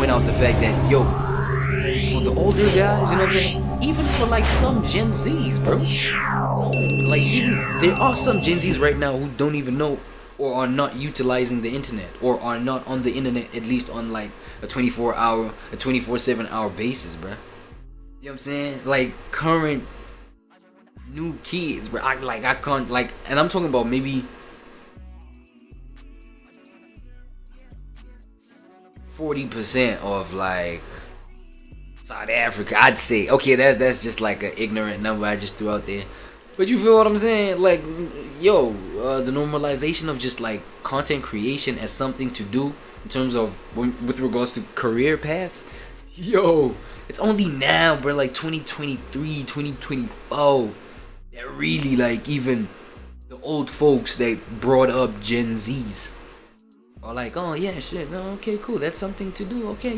point out the fact that, yo, for the older guys, you know what I'm saying? Even for like some Gen Zs, bro. Like, even there are some Gen Zs right now who don't even know or are not utilizing the internet or are not on the internet, at least on like a 24/7 hour basis, bro. You know what I'm saying? Like current new kids, bro. I can't, like, and I'm talking about maybe 40% of like South Africa, I'd say. Okay, that's just like an ignorant number I just threw out there. But you feel what I'm saying? Like, yo, the normalization of just like content creation as something to do in terms of with regards to career path. Yo, it's only now, bro, like 2023, 2024, that really, like, even the old folks that brought up Gen Zs are like, oh yeah, shit, no, okay, cool, that's something to do. Okay,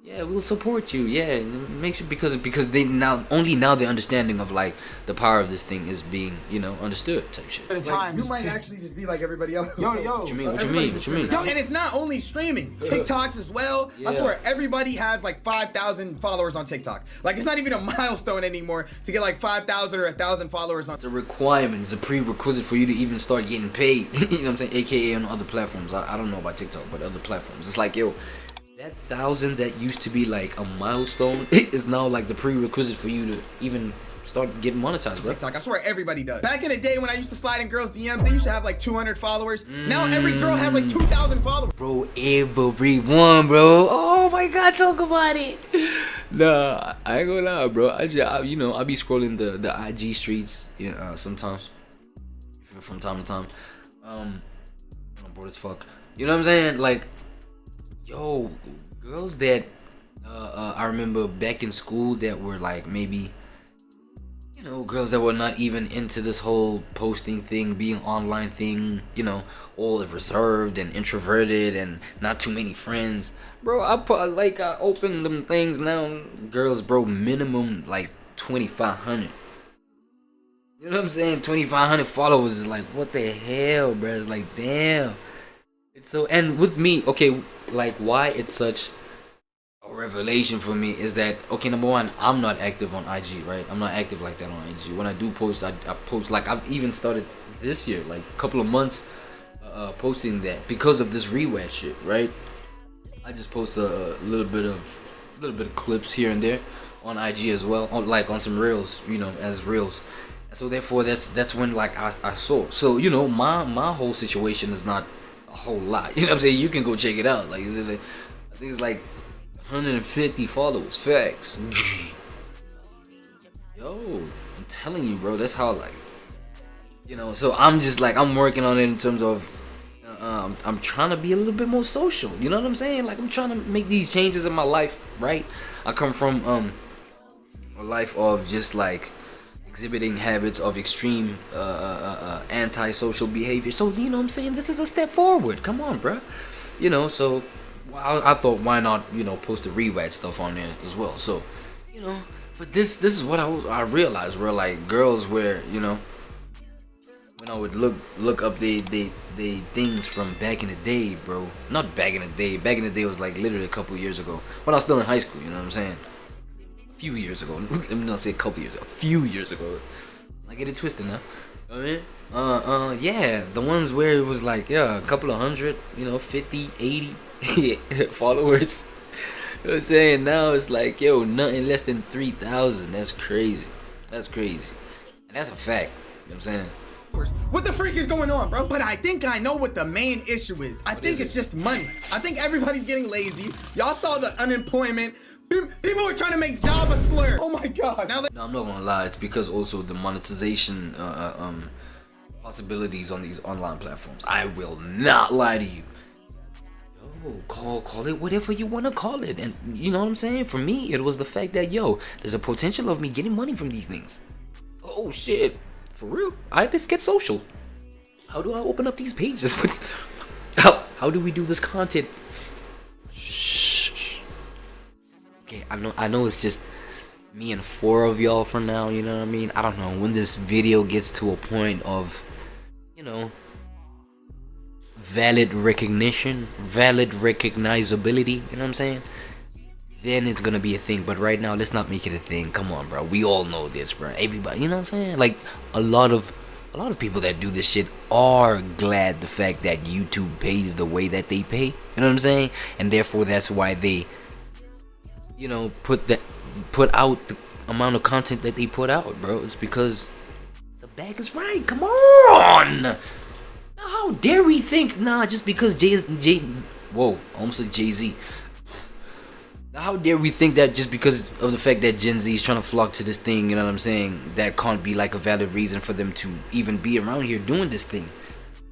yeah, we'll support you. Yeah, make sure, because they now they're understanding of like the power of this thing is being, you know, understood type shit. At a time, you might actually just be like everybody else. Yo, What you mean? What you mean? Yo, and it's not only streaming, TikToks as well. Yeah. I swear, everybody has like 5,000 followers on TikTok. Like, it's not even a milestone anymore to get like 5,000 or 1,000 followers on. It's a requirement. It's a prerequisite for you to even start getting paid. You know what I'm saying? AKA on other platforms. I don't know about TikTok, but other platforms. It's like, yo, that 1,000 that used to be like a milestone is now like the prerequisite for you to even start getting monetized, bro. TikTok, I swear everybody does. Back in the day when I used to slide in girls' DMs, they used to have like 200 followers. Now every girl has like 2,000 followers. Bro, everyone, bro. Oh my God, talk about it. Nah, I ain't gonna lie, bro. I be scrolling the IG streets, sometimes, from time to time. I'm bored as fuck. You know what I'm saying? Like, yo, girls that I remember back in school that were like maybe, you know, girls that were not even into this whole posting thing, being online thing, you know, all reserved and introverted and not too many friends. Bro, I open them things now, girls, bro, minimum like 2,500. You know what I'm saying? 2,500 followers is like, what the hell, bro? It's like, damn. It's so, and with me, okay, like, why it's such a revelation for me is that, okay, number one, I'm not active on IG, right? I'm not active like that on IG. When I do post, I post, like, I've even started this year, like a couple of months, posting that because of this ReWAD shit, right? I just post a little bit of clips here and there on IG as well, on some reels, you know, as reels. So therefore, that's when, like, I saw. So, you know, my whole situation is not a whole lot. You know what I'm saying? You can go check it out. Like, I think it's like 150 followers. Facts. Yo, I'm telling you, bro. That's how, like, you know. So I'm just like, I'm working on it in terms of, I'm trying to be a little bit more social. You know what I'm saying? Like, I'm trying to make these changes in my life, right? I come from a life of just like exhibiting habits of extreme antisocial behavior. So, you know what I'm saying, this is a step forward. Come on, bro. You know, so I thought, why not, you know, post the ReWAD stuff on there as well. So, you know, but this is what I realized, bro. Like, girls where, you know, when I would look up the things from back in the day, bro. Not back in the day. Back in the day was like literally a couple years ago when I was still in high school. You know what I'm saying? Few years ago. Let me not say a couple years ago. A few years ago. I get it twisted now. You know what I mean? Yeah, the ones where it was like, yeah, a couple of hundred, you know, 50, 80 followers. You know what I'm saying? Now it's like, yo, nothing less than 3,000. That's crazy. That's crazy. And that's a fact. You know what I'm saying? What the freak is going on, bro? But I think I know what the main issue is. I think it's just money. I think everybody's getting lazy. Y'all saw the unemployment. People are trying to make job a slur. Oh my God. Now no, I'm not gonna lie. It's because also the monetization possibilities on these online platforms. I will not lie to you. Yo, call it whatever you want to call it. And you know what I'm saying? For me, it was the fact that, yo, there's a potential of me getting money from these things. Oh shit. For real? Let's get social. How do I open up these pages? How do we do this content? Shh. Okay, I know it's just me and 4 of y'all for now, you know what I mean? I don't know when this video gets to a point of, you know, valid recognition, valid recognizability, you know what I'm saying? Then it's gonna be a thing. But right now, let's not make it a thing. Come on, bro. We all know this, bro. Everybody, you know what I'm saying? Like a lot of people that do this shit are glad the fact that YouTube pays the way that they pay. You know what I'm saying? And therefore, that's why they, you know, put out the amount of content that they put out, bro. It's because the bag is right. Come on. Now, how dare we think? Nah, just because whoa, I almost said Jay-Z. How dare we think that just because of the fact that Gen Z is trying to flock to this thing, you know what I'm saying, that can't be like a valid reason for them to even be around here doing this thing.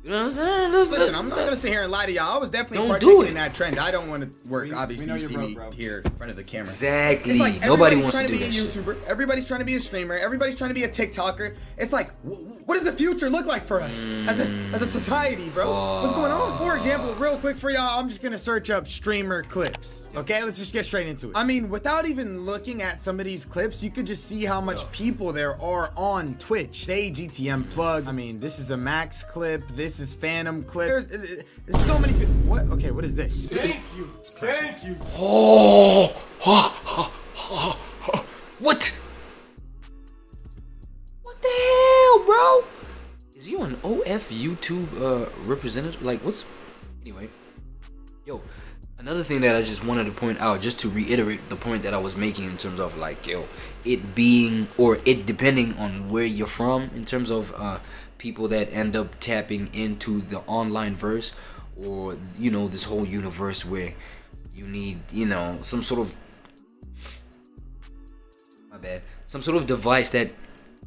You know what I'm saying? Listen, I'm not gonna sit here and lie to y'all. I was definitely Don't partaking do it. in that trend. I don't want to work. Obviously, you see me here in front of the camera. Exactly. It's like Nobody everybody's wants trying to do be that a shit. YouTuber. Everybody's trying to be a streamer. Everybody's trying to be a TikToker. It's like, what does the future look like for us as a society, bro? What's going on? For example, real quick for y'all, I'm just gonna search up streamer clips. Okay, let's just get straight into it. I mean, without even looking at some of these clips, you could just see how much people there are on Twitch. Say GTM plug. I mean, this is a Max clip. This is Phantom clip. There's so many people. What? Okay, what is this? Thank you. Thank you. What? What the hell, bro? Is you an OF YouTube representative? Like, what's... Anyway. Yo, another thing that I just wanted to point out, just to reiterate the point that I was making in terms of, like, yo, it being, or it depending on where you're from, in terms of people that end up tapping into the online verse, or, you know, this whole universe where you need, you know, some sort of, some sort of device that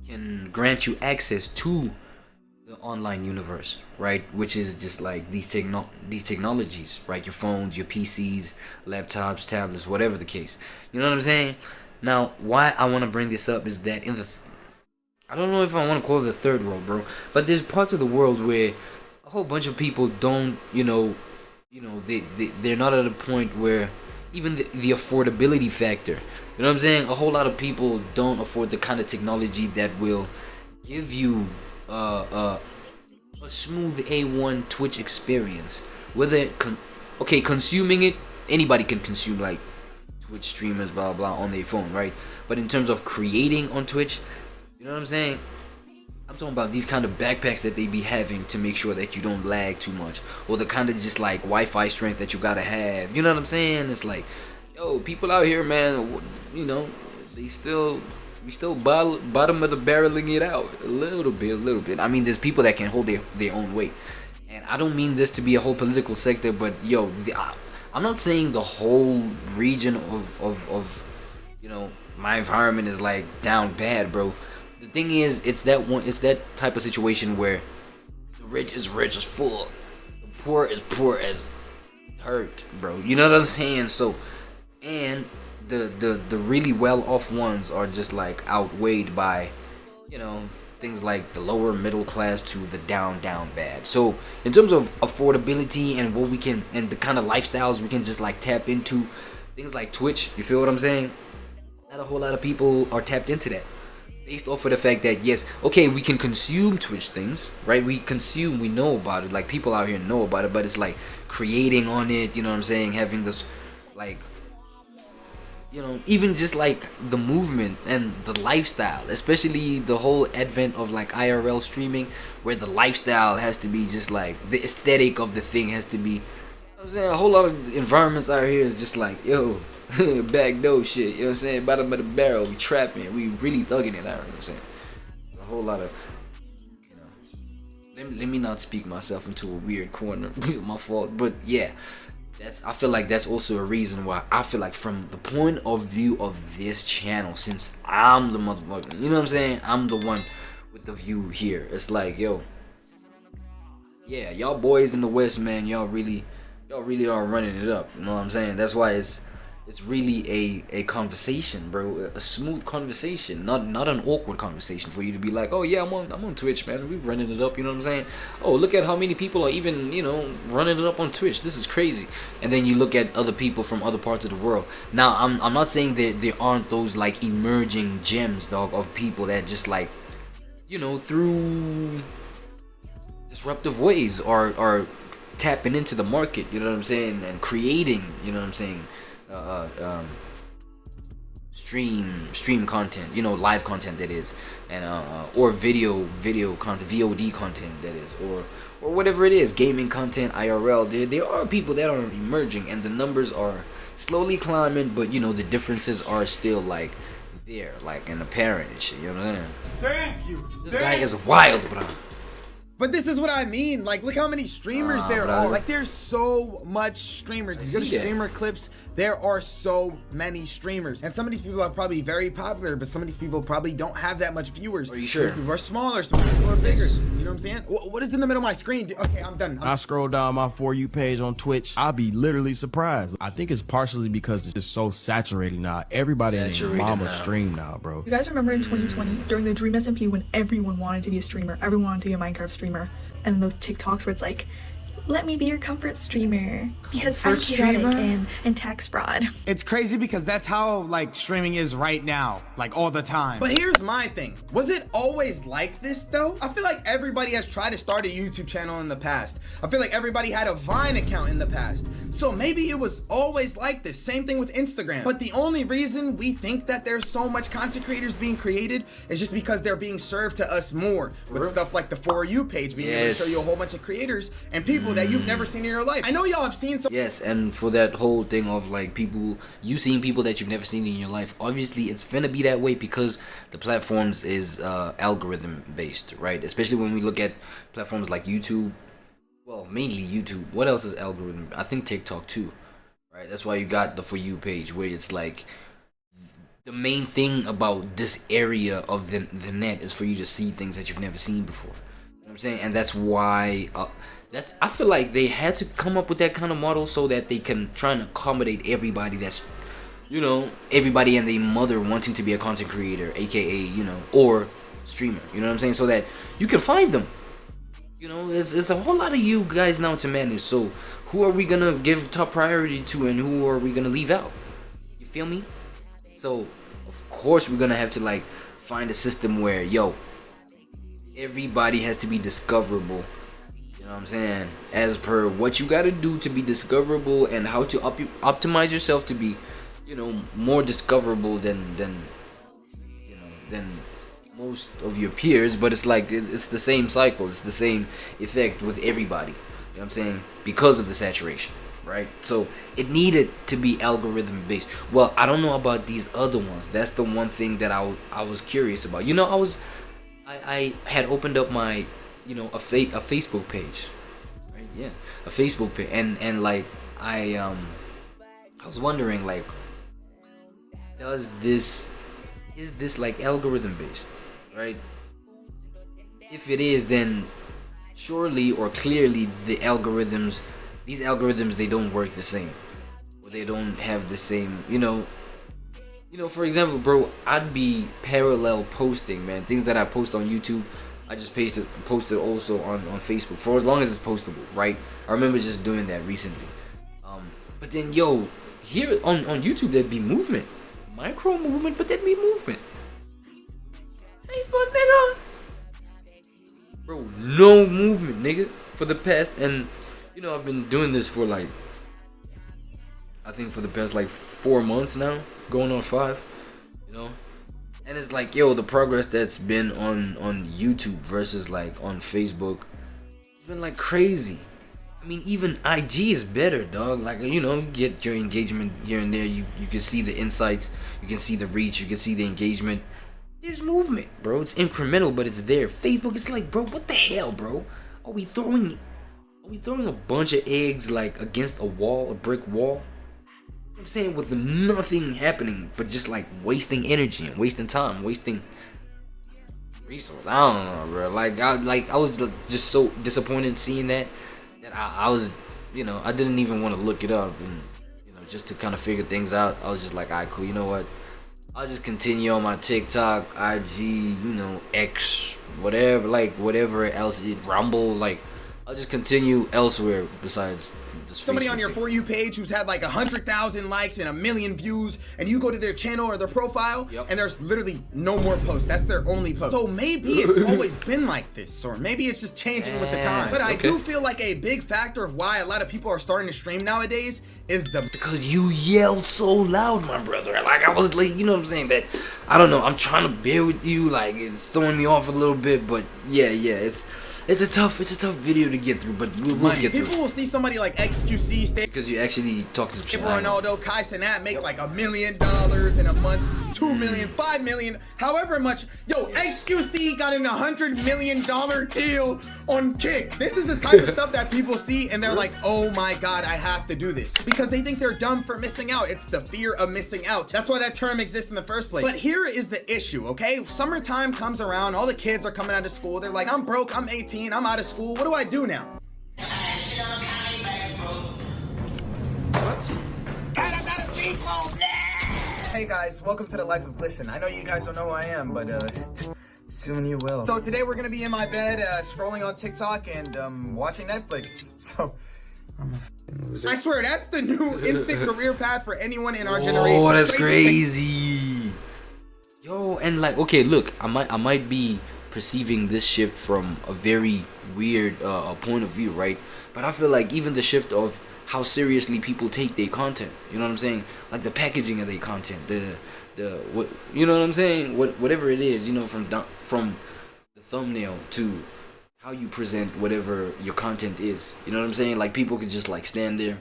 can grant you access to the online universe, right? Which is just like these technologies, right? Your phones, your PCs, laptops, tablets, whatever the case. You know what I'm saying? Now, why I want to bring this up is that in the, I don't know if I want to call it the third world, bro, but there's parts of the world where a whole bunch of people don't, they're not at a point where even the affordability factor, you know what I'm saying? A whole lot of people don't afford the kind of technology that will give you a smooth A1 Twitch experience. Whether consuming it, anybody can consume, like Twitch streamers, blah blah, on their phone, right? But in terms of creating on Twitch, you know what I'm saying? I'm talking about these kind of backpacks that they be having to make sure that you don't lag too much, or the kind of just like Wi-Fi strength that you gotta have. You know what I'm saying? It's like, yo, people out here, man, you know, we still bottom of the barreling it out a little bit. I mean, there's people that can hold their own weight, and I don't mean this to be a whole political sector, but yo, I'm not saying the whole region of you know, my environment is like down bad, bro. The thing is, it's that type of situation where the rich is rich as full, the poor is poor as hurt, bro. You know what I'm saying? So, and the really well off ones are just like outweighed by, you know, things like the lower middle class to the down bad. So in terms of affordability and what we can, and the kind of lifestyles we can just like tap into, things like Twitch, you feel what I'm saying? Not a whole lot of people are tapped into that, based off of the fact that, yes, okay, we can consume Twitch things, right? We know about it, like people out here know about it, but it's like creating on it, you know what I'm saying? Having this, like, you know, even just like the movement and the lifestyle, especially the whole advent of like IRL streaming, where the lifestyle has to be just like, the aesthetic of the thing has to be, you know what I'm saying? A whole lot of environments out here is just like, yo, back door shit, you know what I'm saying? Bottom of the barrel, we trapping, we really thugging it out, you know what I'm saying? A whole lot of, you know, let me not speak myself into a weird corner. It's my fault, but yeah, I feel like that's also a reason why I feel like, from the point of view of this channel, since I'm the motherfucker, you know what I'm saying? I'm the one with the view here. It's like, yo, yeah, y'all boys in the West, man, y'all really are running it up. You know what I'm saying? That's why it's really a conversation, bro, a smooth conversation, not an awkward conversation for you to be like, oh yeah, I'm on Twitch, man, we running it up, you know what I'm saying? Oh, look at how many people are even, you know, running it up on Twitch. This is crazy. And then you look at other people from other parts of the world. Now, I'm not saying that there aren't those like emerging gems, dog, of people that just like, you know, through disruptive ways are tapping into the market, you know what I'm saying, and creating, you know what I'm saying, stream content, you know, live content that is, and or video content, VOD content that is, or whatever it is, gaming content, IRL. There are people that are emerging, and the numbers are slowly climbing, but you know the differences are still like there, like and apparent and shit. You know what I'm saying? Thank you. This guy is wild, bro. But this is what I mean. Like, look how many streamers there are. Like, there's so much streamers. If you go to streamer clips, there are so many streamers. And some of these people are probably very popular, but some of these people probably don't have that much viewers. Are you sure? Some people are smaller, some people are bigger. You know what I'm saying? What is in the middle of my screen? Okay, I'm done. I scroll down my For You page on Twitch, I'll be literally surprised. I think it's partially because it's just so saturated now. Everybody in their mama stream now, bro. You guys remember in 2020, during the Dream SMP, when everyone wanted to be a streamer, everyone wanted to be a Minecraft streamer, and those TikToks where it's like, let me be your comfort streamer because I'm chaotic and tax fraud. It's crazy because that's how like streaming is right now, like all the time. But here's my thing. Was it always like this though? I feel like everybody has tried to start a YouTube channel in the past. I feel like everybody had a Vine account in the past. So maybe it was always like this. Same thing with Instagram. But the only reason we think that there's so much content creators being created is just because they're being served to us more with stuff like the For You page being able to show you a whole bunch of creators and people that you've never seen in your life. I know y'all have seen some. Yes, and for that whole thing of like you seeing people that you've never seen in your life, obviously it's finna be that way because the platforms is algorithm based, right? Especially when we look at platforms like YouTube. Well, mainly YouTube. What else is algorithm? I think TikTok too, right? That's why you got the For You page where it's like the main thing about this area of the net is for you to see things that you've never seen before. You know what I'm saying? And that's why I feel like they had to come up with that kind of model so that they can try and accommodate everybody that's, you know, everybody and their mother wanting to be a content creator, aka, you know, or streamer, you know what I'm saying, so that you can find them. You know, it's a whole lot of you guys now to manage, so who are we gonna give top priority to and who are we gonna leave out? You feel me? So of course we're gonna have to like find a system where, yo, everybody has to be discoverable. You know what I'm saying? As per what you gotta do to be discoverable and how to optimize yourself to be, you know, more discoverable than most of your peers. But it's like it's the same cycle, it's the same effect with everybody. You know what I'm saying? Because of the saturation, right? So it needed to be algorithm based. Well, I don't know about these other ones. That's the one thing that I was curious about. You know, I had opened up my, you know, a Facebook page, right? Yeah, a Facebook page, and like I was wondering, like, is this like algorithm based, right? If it is, then surely or clearly these algorithms, they don't work the same, or they don't have the same, you know, for example, bro, I'd be parallel posting, man, things that I post on YouTube. I just posted also on Facebook for as long as it's postable, right? I remember just doing that recently. But then, yo, here on YouTube, there'd be movement. Micro movement, but there'd be movement. Facebook, nigga. Bro, no movement, nigga. For the past, and, you know, I've been doing this for like, I think for the past like 4 months now, going on 5, you know? And it's like, yo, the progress that's been on YouTube versus like on Facebook, it's been like crazy. I mean, even IG is better, dog. Like, you know, you get your engagement here and there. You can see the insights, you can see the reach, you can see the engagement. There's movement, bro. It's incremental, but it's there. Facebook, it's like, bro, what the hell, bro? Are we throwing a bunch of eggs like against a wall, a brick wall? I'm saying, with nothing happening but just like wasting energy and wasting time, wasting resources. I don't know, bro. I was just so disappointed seeing that I was, you know, I didn't even want to look it up, and, you know, just to kind of figure things out. I was just like, alright, cool. You know what? I'll just continue on my TikTok, IG, you know, X, whatever else, Rumble. Like, I'll just continue elsewhere besides somebody on your For You page who's had like 100,000 likes and 1 million views, and you go to their channel or their profile, and there's literally no more posts. That's their only post. So maybe it's always been like this, or maybe it's just changing with the time. But I do feel like a big factor of why a lot of people are starting to stream nowadays is because you yell so loud, my brother. Like, I was like, you know what I'm saying? That, I don't know, I'm trying to bear with you. Like, it's throwing me off a little bit, but yeah, it's a tough video to get through, but we'll get through. People will see somebody like XQC stay because you actually talking some shit. Ronaldo, Kai Cenat make like $1 million in a month, 2 million, 5 million, however much. Yo, XQC got an $100 million deal on Kick. This is the type of stuff that people see and they're like, oh my god, I have to do this, because they think they're dumb for missing out. It's the fear of missing out. That's why that term exists in the first place. But here is the issue, okay? Summertime comes around, all the kids are coming out of school. They're like, I'm broke, I'm 18, I'm out of school. What do I do now? What? Hey guys, welcome to the life of Listen. I know you guys don't know who I am, but soon you will. So today we're gonna be in my bed, scrolling on TikTok and watching Netflix. So I'm a f***ing loser. I swear that's the new instant career path for anyone in our generation. Oh, that's crazy. Yo, and like, okay, look, I might be perceiving this shift from a very weird point of view, right? But I feel like even the shift of how seriously people take their content, you know what I'm saying? Like the packaging of their content, what, you know what I'm saying? Whatever it is, you know, from the thumbnail to how you present whatever your content is, you know what I'm saying? Like people could just like stand there,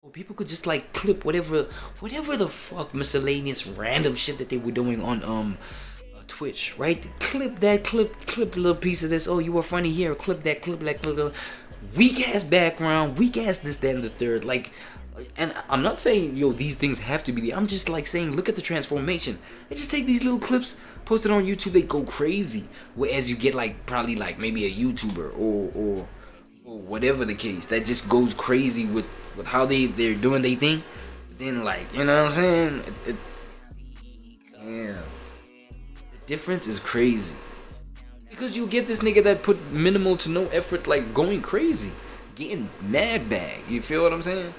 or people could just like clip whatever the fuck miscellaneous random shit that they were doing on Twitch, right? Clip a little piece of this. Oh, you were funny here. Clip that. Weak ass background, weak ass this, that, and the third. Like, and I'm not saying yo these things have to be there. I'm just like saying look at the transformation. They just take these little clips, post it on YouTube, they go crazy. Whereas you get like probably like maybe a YouTuber or whatever the case that just goes crazy with how they're doing their thing. But then like, you know what I'm saying? Yeah. The difference is crazy. Because you get this nigga that put minimal to no effort, like going crazy, getting mad bag. You feel what I'm saying?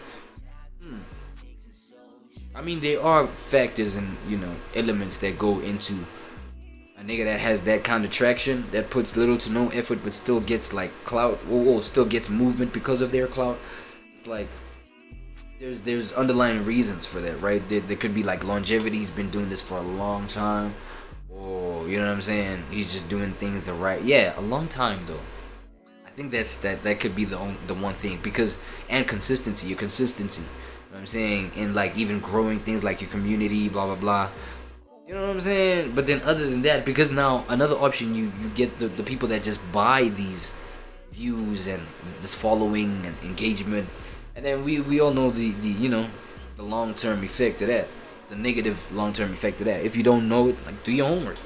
I mean, there are factors and, you know, elements that go into a nigga that has that kind of traction, that puts little to no effort, but still gets like clout, or still gets movement because of their clout. It's like there's underlying reasons for that, right? There could be like longevity. He's been doing this for a long time. Oh, you know what I'm saying? He's just doing things the right. Yeah, a long time though. I think that could be the one thing, because and consistency. You know what I'm saying? And like even growing things like your community, blah blah blah. You know what I'm saying? But then other than that, because now another option, you get the people that just buy these views and this following and engagement, and then we all know the you know the long term effect of that. The negative long-term effect of that. If you don't know it, like do your homework.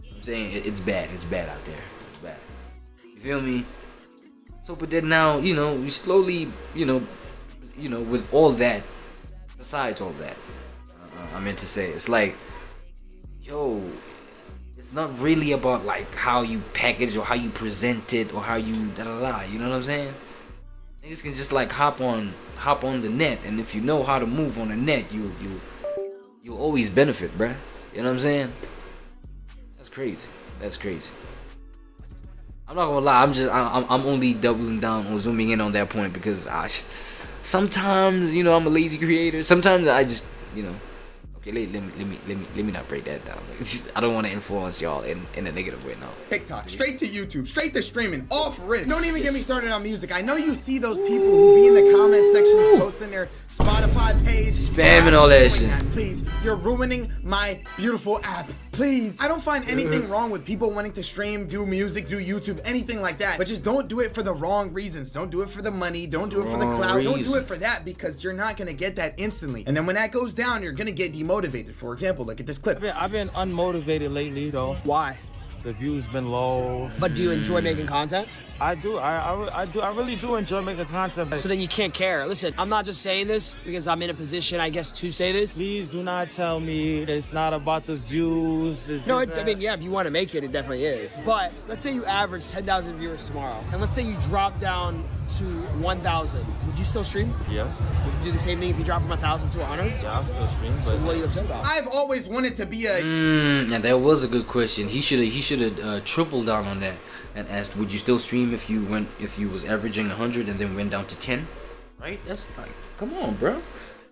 You know what I'm saying it's bad out there. It's bad. You feel me? So, but then now, you know, you slowly, you know, with all that, besides all that, I meant to say, it's like, yo, it's not really about like how you package or how you present it or how you da-da-da. You know what I'm saying? Niggas can just like hop on the net, and if you know how to move on the net, you'll always benefit, bruh. You know what I'm saying? That's crazy. I'm not gonna lie. I'm only doubling down or zooming in on that point because sometimes, you know, I'm a lazy creator. Sometimes I just, you know. Okay, let me not break that down. I don't want to influence y'all in a negative way, no. TikTok, straight to YouTube, straight to streaming, off rip. Don't even get me started on music. I know you see those people who be in the comment sections posting their Spotify page, spamming all that shit. Please, you're ruining my beautiful app. Please. I don't find anything wrong with people wanting to stream, do music, do YouTube, anything like that. But just don't do it for the wrong reasons. Don't do it for the money. Don't do it for the clout. Don't do it for that, because you're not gonna get that instantly. And then when that goes down, you're gonna get demotivated. For example, look at this clip. I've been unmotivated lately, though. Why? The views been low. But do you enjoy making content? I do. I really do enjoy making content. So then you can't care. Listen, I'm not just saying this because I'm in a position, I guess, to say this. Please do not tell me it's not about the views. No, I mean, yeah, if you want to make it, it definitely is. But let's say you average 10,000 viewers tomorrow, and let's say you drop down to 1,000, would you still stream? Yeah. Would you do the same thing if you drop from 1,000 to 100? Yeah, I'll still stream. So But what are you upset about? I've always wanted to be a Now that was a good question. He should have tripled down on that and asked, would you still stream if you was averaging 100 and then went down to 10? Right? That's like, come on, bro.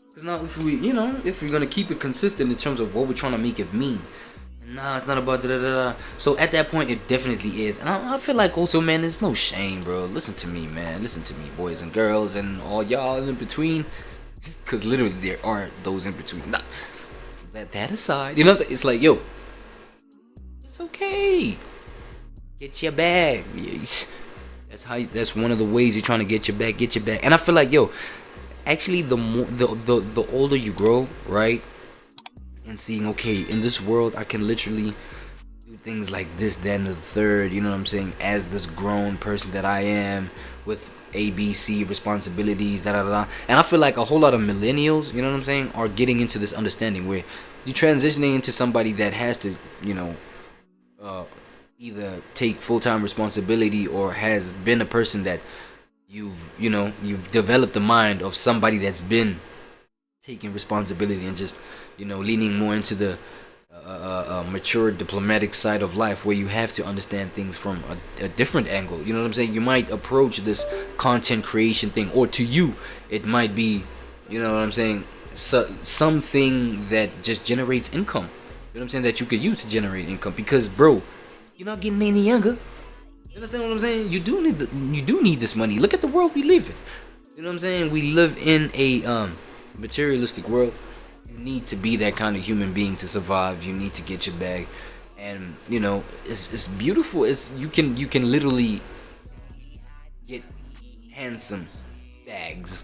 Because now if we're gonna keep it consistent in terms of what we're trying to make it mean. Nah, it's not about da-da-da-da. So at that point, it definitely is. And I feel like also, man, there's no shame, bro. Listen to me, man. Listen to me, boys and girls and all y'all in between. Because literally, there are those in between. Nah, let that aside. You know what I'm saying? It's like, yo, it's okay. Get your bag. That's one of the ways you're trying to get your bag. Get your bag. And I feel like, yo, actually, the older you grow, right? And seeing, okay, in this world I can literally do things like this, that, and the third, you know what I'm saying, as this grown person that I am with ABC responsibilities, da-da-da-da. And I feel like a whole lot of millennials, you know what I'm saying, are getting into this understanding where you're transitioning into somebody that has to, either take full-time responsibility or has been a person that you've developed the mind of somebody that's been taking responsibility and just leaning more into the mature diplomatic side of life, where you have to understand things from a different angle. You know what I'm saying? You might approach this content creation thing, or to you it might be, you know what I'm saying, something that just generates income. You know what I'm saying, that you could use to generate income, because bro, you're not getting any younger. You understand what I'm saying? You do need this money. Look at the world we live in. You know what I'm saying? We live in a materialistic world. You need to be that kind of human being to survive. You need to get your bag, and it's beautiful. You can literally get handsome bags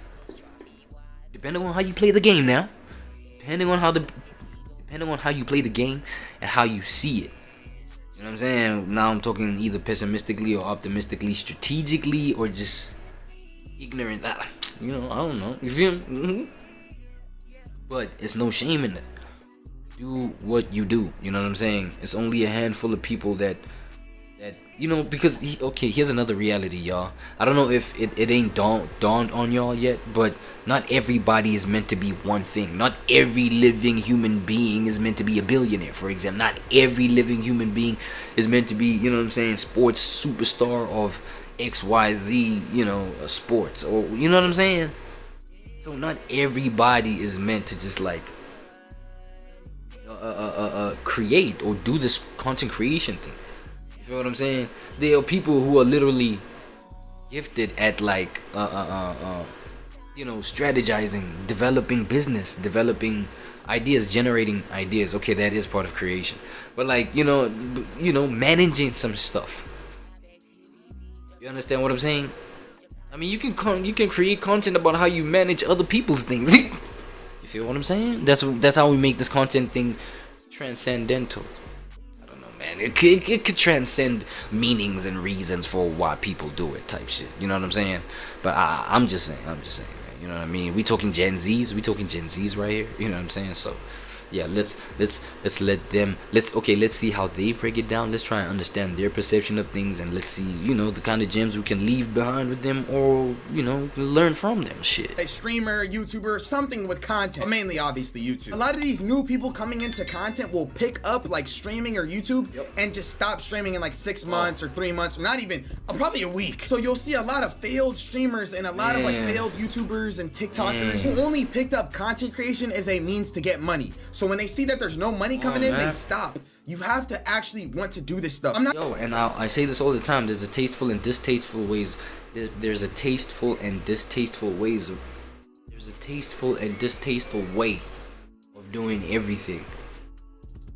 depending on how you play the game. Now, depending on how you play the game and how you see it. You know what I'm saying? Now I'm talking either pessimistically or optimistically, strategically, or just ignorant. I don't know. You feel me? But it's no shame in that. Do what you do. You know what I'm saying? It's only a handful of people that because here's another reality, y'all. I don't know if it ain't dawned on y'all yet, but not everybody is meant to be one thing. Not every living human being is meant to be a billionaire, for example. Not every living human being is meant to be, sports superstar of XYZ, sports, or you know what I'm saying? So not everybody is meant to just like create or do this content creation thing. You feel what I'm saying? There are people who are literally gifted at like strategizing, developing business, developing ideas, generating ideas. Okay, that is part of creation. But like, managing some stuff. You understand what I'm saying? I mean, you can create content about how you manage other people's things. You feel what I'm saying? That's how we make this content thing transcendental. I don't know, man. It could transcend meanings and reasons for why people do it, type shit. You know what I'm saying? But I'm just saying, man. You know what I mean? We talking Gen Zs right here. You know what I'm saying? So yeah, let's see how they break it down. Let's try and understand their perception of things, and let's see, the kind of gems we can leave behind with them, or learn from them. Shit. A streamer, YouTuber, something with content, mainly obviously YouTube. A lot of these new people coming into content will pick up like streaming or YouTube and just stop streaming in like 6 months or 3 months, or not even probably a week. So you'll see a lot of failed streamers and a lot of like failed YouTubers and TikTokers who only picked up content creation as a means to get money. So when they see that there's no money coming in, they stop. You have to actually want to do this stuff. I say this all the time. There's a tasteful and distasteful ways. There's a tasteful and distasteful ways. There's a tasteful and distasteful way of doing everything.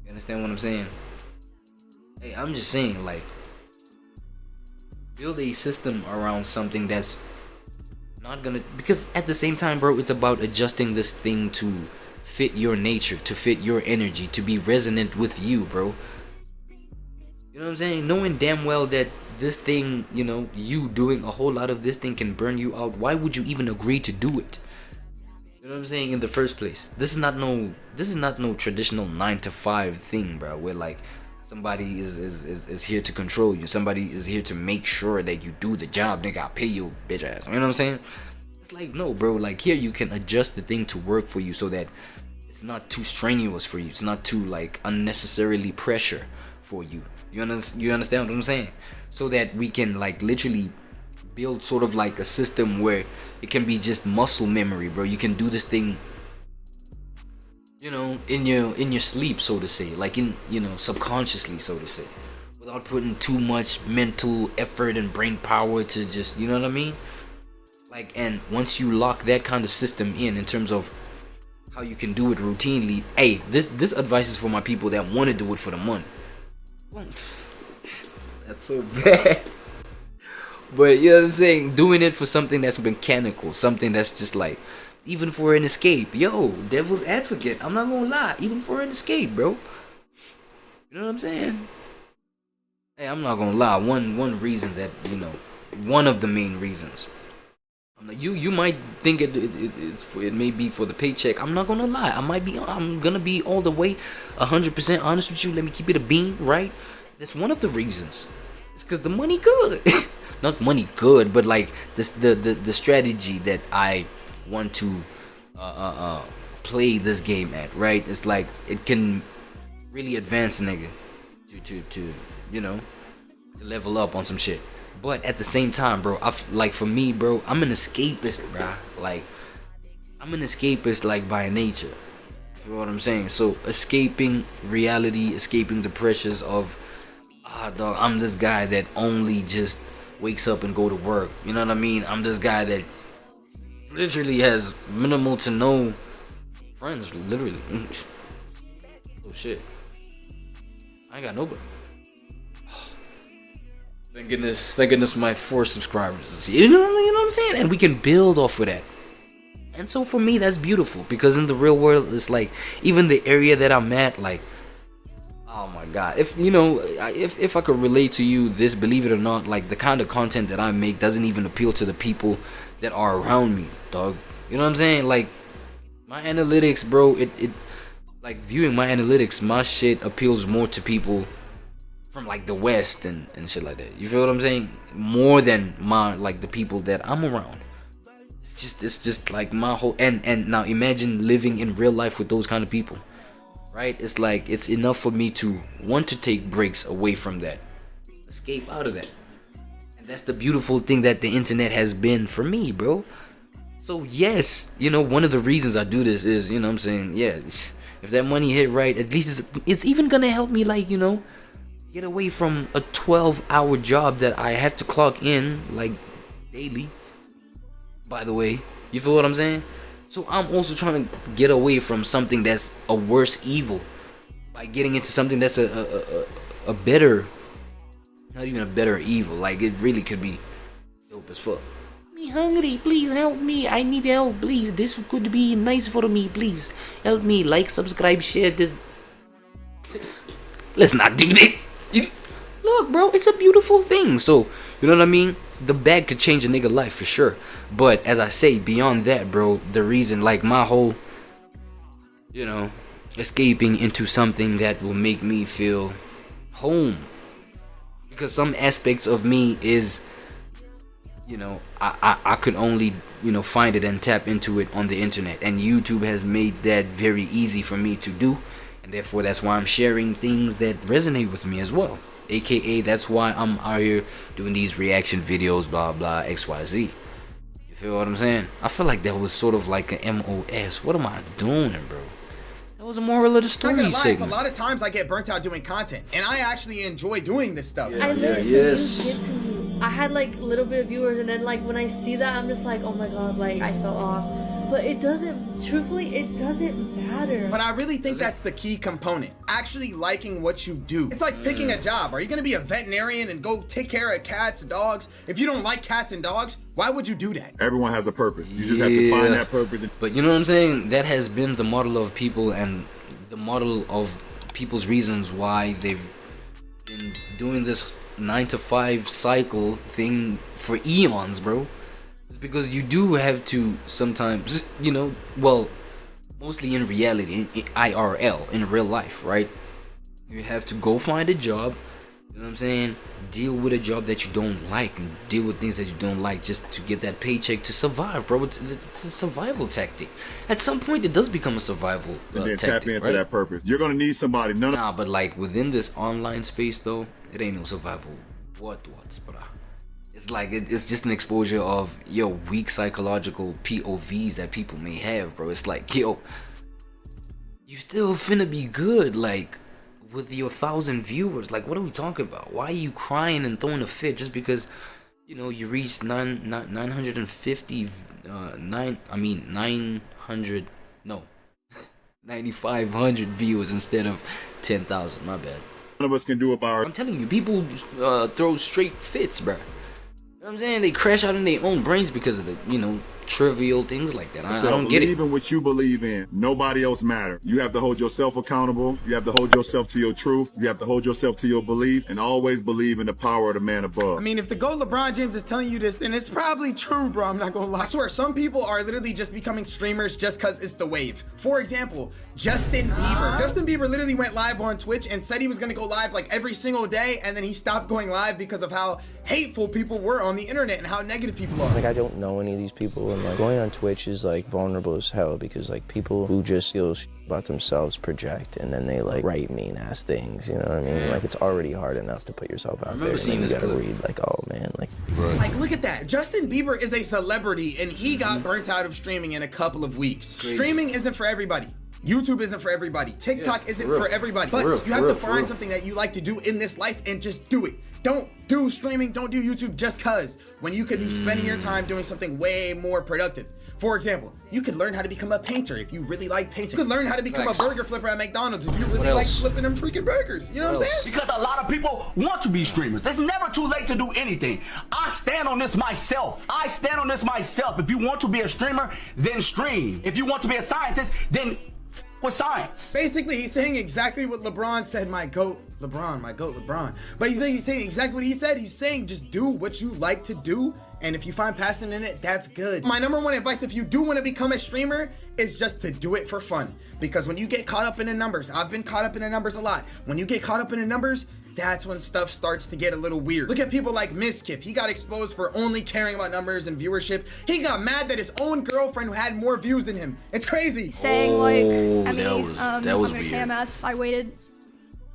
You understand what I'm saying? Hey, I'm just saying, like, build a system around something that's not gonna, because at the same time, bro, it's about adjusting this thing to fit your nature, to fit your energy, to be resonant with you, bro. You know what I'm saying? Knowing damn well that this thing, you doing a whole lot of this thing can burn you out. Why would you even agree to do it? You know what I'm saying? In the first place, this is not no traditional 9 to 5 thing, bro. Where like Somebody is here to control you. Somebody is here to make sure that you do the job. Nigga, I pay you, bitch ass. You know what I'm saying? It's like, no, bro. Like, here you can adjust the thing to work for you so that it's not too strenuous for you. It's not too, like, unnecessarily pressure for you. You understand what I'm saying? So that we can, like, literally build sort of like a system where it can be just muscle memory, bro. You can do this thing, you know, in your sleep, so to say, like in, you know, subconsciously, so to say, without putting too much mental effort and brain power to just, you know what I mean? Like, and once you lock that kind of system in terms of how you can do it routinely, hey, this advice is for my people that want to do it for the money. That's so bad. But you know what I'm saying, doing it for something that's mechanical, something that's just like, even for an escape, yo, devil's advocate, I'm not gonna lie, even for an escape, bro. You know what I'm saying? Hey, I'm not gonna lie, one reason that, you know, one of the main reasons, you might think it may be for the paycheck. I'm not gonna lie, I'm gonna be all the way 100% honest with you. Let me keep it a bean, right? That's one of the reasons. It's because the money good. Not money good, but like the strategy that I want to play this game at, right? It's like it can really advance a nigga to you know, to level up on some shit. But at the same time, bro, like for me, bro, I'm an escapist, bro. Like I'm an escapist, like by nature. You know what I'm saying? So escaping reality, escaping the pressures of, dog, I'm this guy that only just wakes up and go to work. You know what I mean? I'm this guy that literally has minimal to no friends, literally. Oh shit, I ain't got nobody. Thank goodness my 4 subscribers. You know what I'm saying? And we can build off of that. And so for me, that's beautiful, because in the real world, it's like, even the area that I'm at, like, oh my god, if you know, if I could relate to you this, believe it or not, like the kind of content that I make doesn't even appeal to the people that are around me, dog. You know what I'm saying? Like my analytics, bro, it like viewing my analytics, my shit appeals more to people from like the West and shit like that. You feel what I'm saying? More than my, like, the people that I'm around. It's just like my whole, and now imagine living in real life with those kind of people. Right? It's like, it's enough for me to want to take breaks away from that, escape out of that. And that's the beautiful thing that the internet has been for me, bro. So yes, you know, one of the reasons I do this is, you know what I'm saying, yeah, if that money hit right, at least it's even gonna help me, like, you know, get away from a 12-hour job that I have to clock in, like, daily, by the way. You feel what I'm saying? So I'm also trying to get away from something that's a worse evil, by getting into something that's a better, not even a better evil. Like, it really could be dope as fuck. Me hungry, please help me. I need help, please. This could be nice for me, please. Help me. Like, subscribe, share this. Let's not do that. Look, bro, it's a beautiful thing. So, you know what I mean? The bag could change a nigga life for sure. But as I say, beyond that, bro, the reason, like, my whole, you know, escaping into something that will make me feel home. Because some aspects of me is, you know, I could only, you know, find it and tap into it on the internet. And YouTube has made that very easy for me to do. And therefore, that's why I'm sharing things that resonate with me as well. AKA, that's why I'm out here doing these reaction videos, blah, blah, XYZ. You feel what I'm saying? I feel like that was sort of like an MOS. What am I doing, bro? That was a moral of the story segment. A lot of times I get burnt out doing content, and I actually enjoy doing this stuff. I I had like a little bit of viewers, and then like when I see that, I'm just like, oh my god, like I fell off. But it doesn't, truthfully, it doesn't matter. But I really think that's the key component. Actually liking what you do. It's like picking a job. Are you gonna be a veterinarian and go take care of cats, dogs? If you don't like cats and dogs, why would you do that? Everyone has a purpose. You just have to find that purpose. But you know what I'm saying? That has been the model of people, and the model of people's reasons why they've been doing this 9-to-5 cycle thing for eons, bro. Because you do have to sometimes, you know, well, mostly in reality, in IRL, in real life, right? You have to go find a job. You know what I'm saying? Deal with a job that you don't like and deal with things that you don't like just to get that paycheck to survive, bro. It's a survival tactic. At some point, it does become a survival and then tactic, tap into right? that purpose. You're gonna need somebody. Nah, but like within this online space, though, it ain't no survival. What's, bruh? It's like it's just an exposure of weak psychological POVs that people may have, bro. It's like, yo, you still finna be good, like. With your 1,000 viewers, like, what are we talking about? Why are you crying and throwing a fit just because, you reached 950, 9,500 viewers instead of 10,000? My bad. None of us can do it by I'm telling you, people throw straight fits, bruh. You know what I'm saying? They crash out in their own brains because of the, trivial things like that. I don't get it. Believe in what you believe in. Nobody else matters. You have to hold yourself accountable. You have to hold yourself to your truth. You have to hold yourself to your belief, and always believe in the power of the man above. I mean, if the GOAT LeBron James is telling you this, then it's probably true, bro. I'm not gonna lie. I swear, some people are literally just becoming streamers just because it's the wave. For example, Justin Bieber. Justin Bieber literally went live on Twitch and said he was gonna go live like every single day, and then he stopped going live because of how hateful people were on the internet and how negative people are. Like, I don't know any of these people, and like going on Twitch is like vulnerable as hell because like people who just feel about themselves project and then they like write mean ass things, you know what I mean? Like, it's already hard enough to put yourself out there, and then you gotta read like, oh man, like look at that. Justin Bieber is a celebrity and he got burnt out of streaming in a couple of weeks. Crazy. Streaming isn't for everybody. YouTube isn't for everybody. TikTok isn't for everybody. But you have to find something that you like to do in this life and just do it. Don't do streaming, don't do YouTube just cause, when you could be spending your time doing something way more productive. For example, you could learn how to become a painter if you really like painting. You could learn how to become a burger flipper at McDonald's if you really like flipping them freaking burgers. You know what I'm saying? Because a lot of people want to be streamers. It's never too late to do anything. I stand on this myself. If you want to be a streamer, then stream. If you want to be a scientist, then with science. Basically, he's saying exactly what LeBron said, my GOAT LeBron. But he's basically saying exactly what he said. He's saying just do what you like to do, and if you find passion in it, that's good. My number one advice, if you do want to become a streamer, is just to do it for fun. Because when you get caught up in the numbers, I've been caught up in the numbers a lot. When you get caught up in the numbers, that's when stuff starts to get a little weird. Look at people like Miskif. He got exposed for only caring about numbers and viewership. He got mad that his own girlfriend had more views than him. It's crazy. Saying like, that was I'm weird. KMS. I waited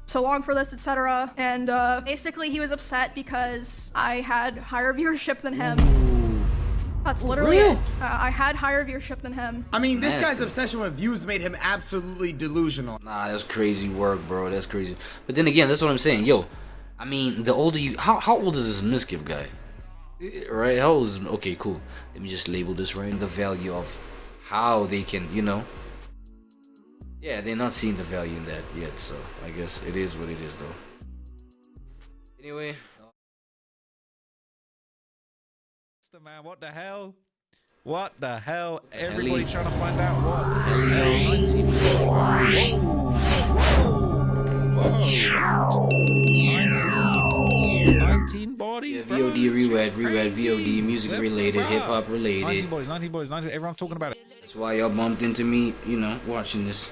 so long for this, etc. And basically he was upset because I had higher viewership than him. That's literally it. I had higher viewership than him. I mean, this guy's obsession with views made him absolutely delusional. Nah, that's crazy work, bro. That's crazy. But then again, that's what I'm saying. Yo, I mean, the older you... How old is this Miskif guy? Right? How old is... Okay, cool. Let me just label this right. The value of how they can, Yeah, they're not seeing the value in that yet, so I guess it is what it is, though. Anyway... Man, what the hell? What the hell? Everybody trying to find out what the hell. 19 bodies. Yeah, VOD, ReWAD, VOD, music related, hip hop related. 19 bodies, everyone's talking about it. That's why y'all bumped into me, watching this.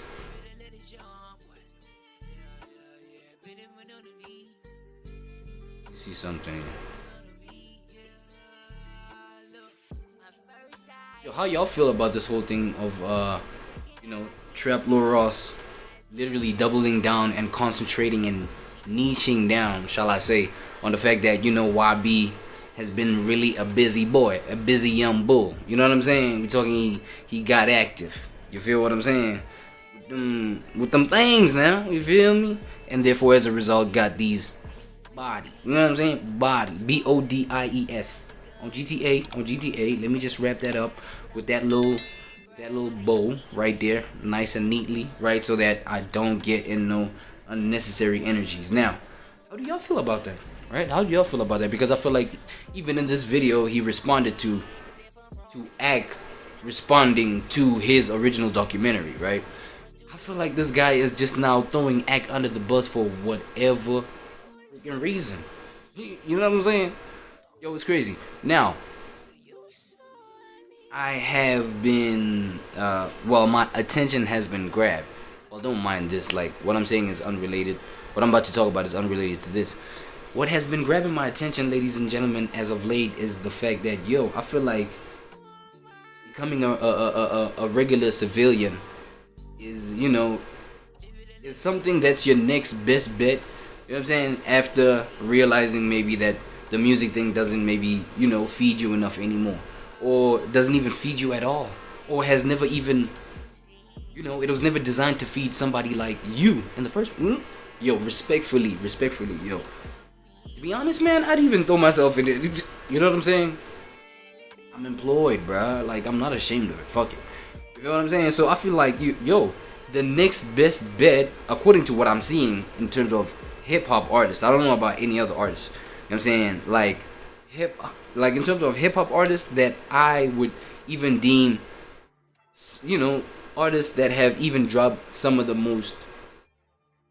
You see something. Yo, how y'all feel about this whole thing of Trap Lil Ross literally doubling down and concentrating and niching down, shall I say, on the fact that YB has been really a busy boy, a busy young bull. You know what I'm saying? We're talking he got active. You feel what I'm saying? With them things now, you feel me? And therefore as a result got these body. You know what I'm saying? Body. BODIES. On GTA, let me just wrap that up with that little bow right there, nice and neatly, right, so that I don't get in no unnecessary energies. Now, how do y'all feel about that, right? How do y'all feel about that? Because I feel like even in this video, he responded to act responding to his original documentary, right? I feel like this guy is just now throwing act under the bus for whatever freaking reason. You know what I'm saying? Yo, it's crazy. Now, I have been, my attention has been grabbed. Well, don't mind this. Like, what I'm saying is unrelated. what I'm about to talk about is unrelated to this. What has been grabbing my attention, ladies and gentlemen, as of late is the fact that, yo, I feel like becoming a regular civilian is, you know, is something that's your next best bet. You know what I'm saying? After realizing maybe that the music thing doesn't maybe, you know, feed you enough anymore, or doesn't even feed you at all, or has never even, you know, it was never designed to feed somebody like you in the first place. Yo, respectfully, yo. To be honest, man, I'd even throw myself in it. You know what I'm saying? I'm employed, bruh. Like, I'm not ashamed of it. Fuck it. You feel what I'm saying? So I feel like, yo, the next best bet, according to what I'm seeing in terms of hip-hop artists, I don't know about any other artists. You know what I'm saying? Like, in terms of hip-hop artists that I would even deem, you know, artists that have even dropped some of the most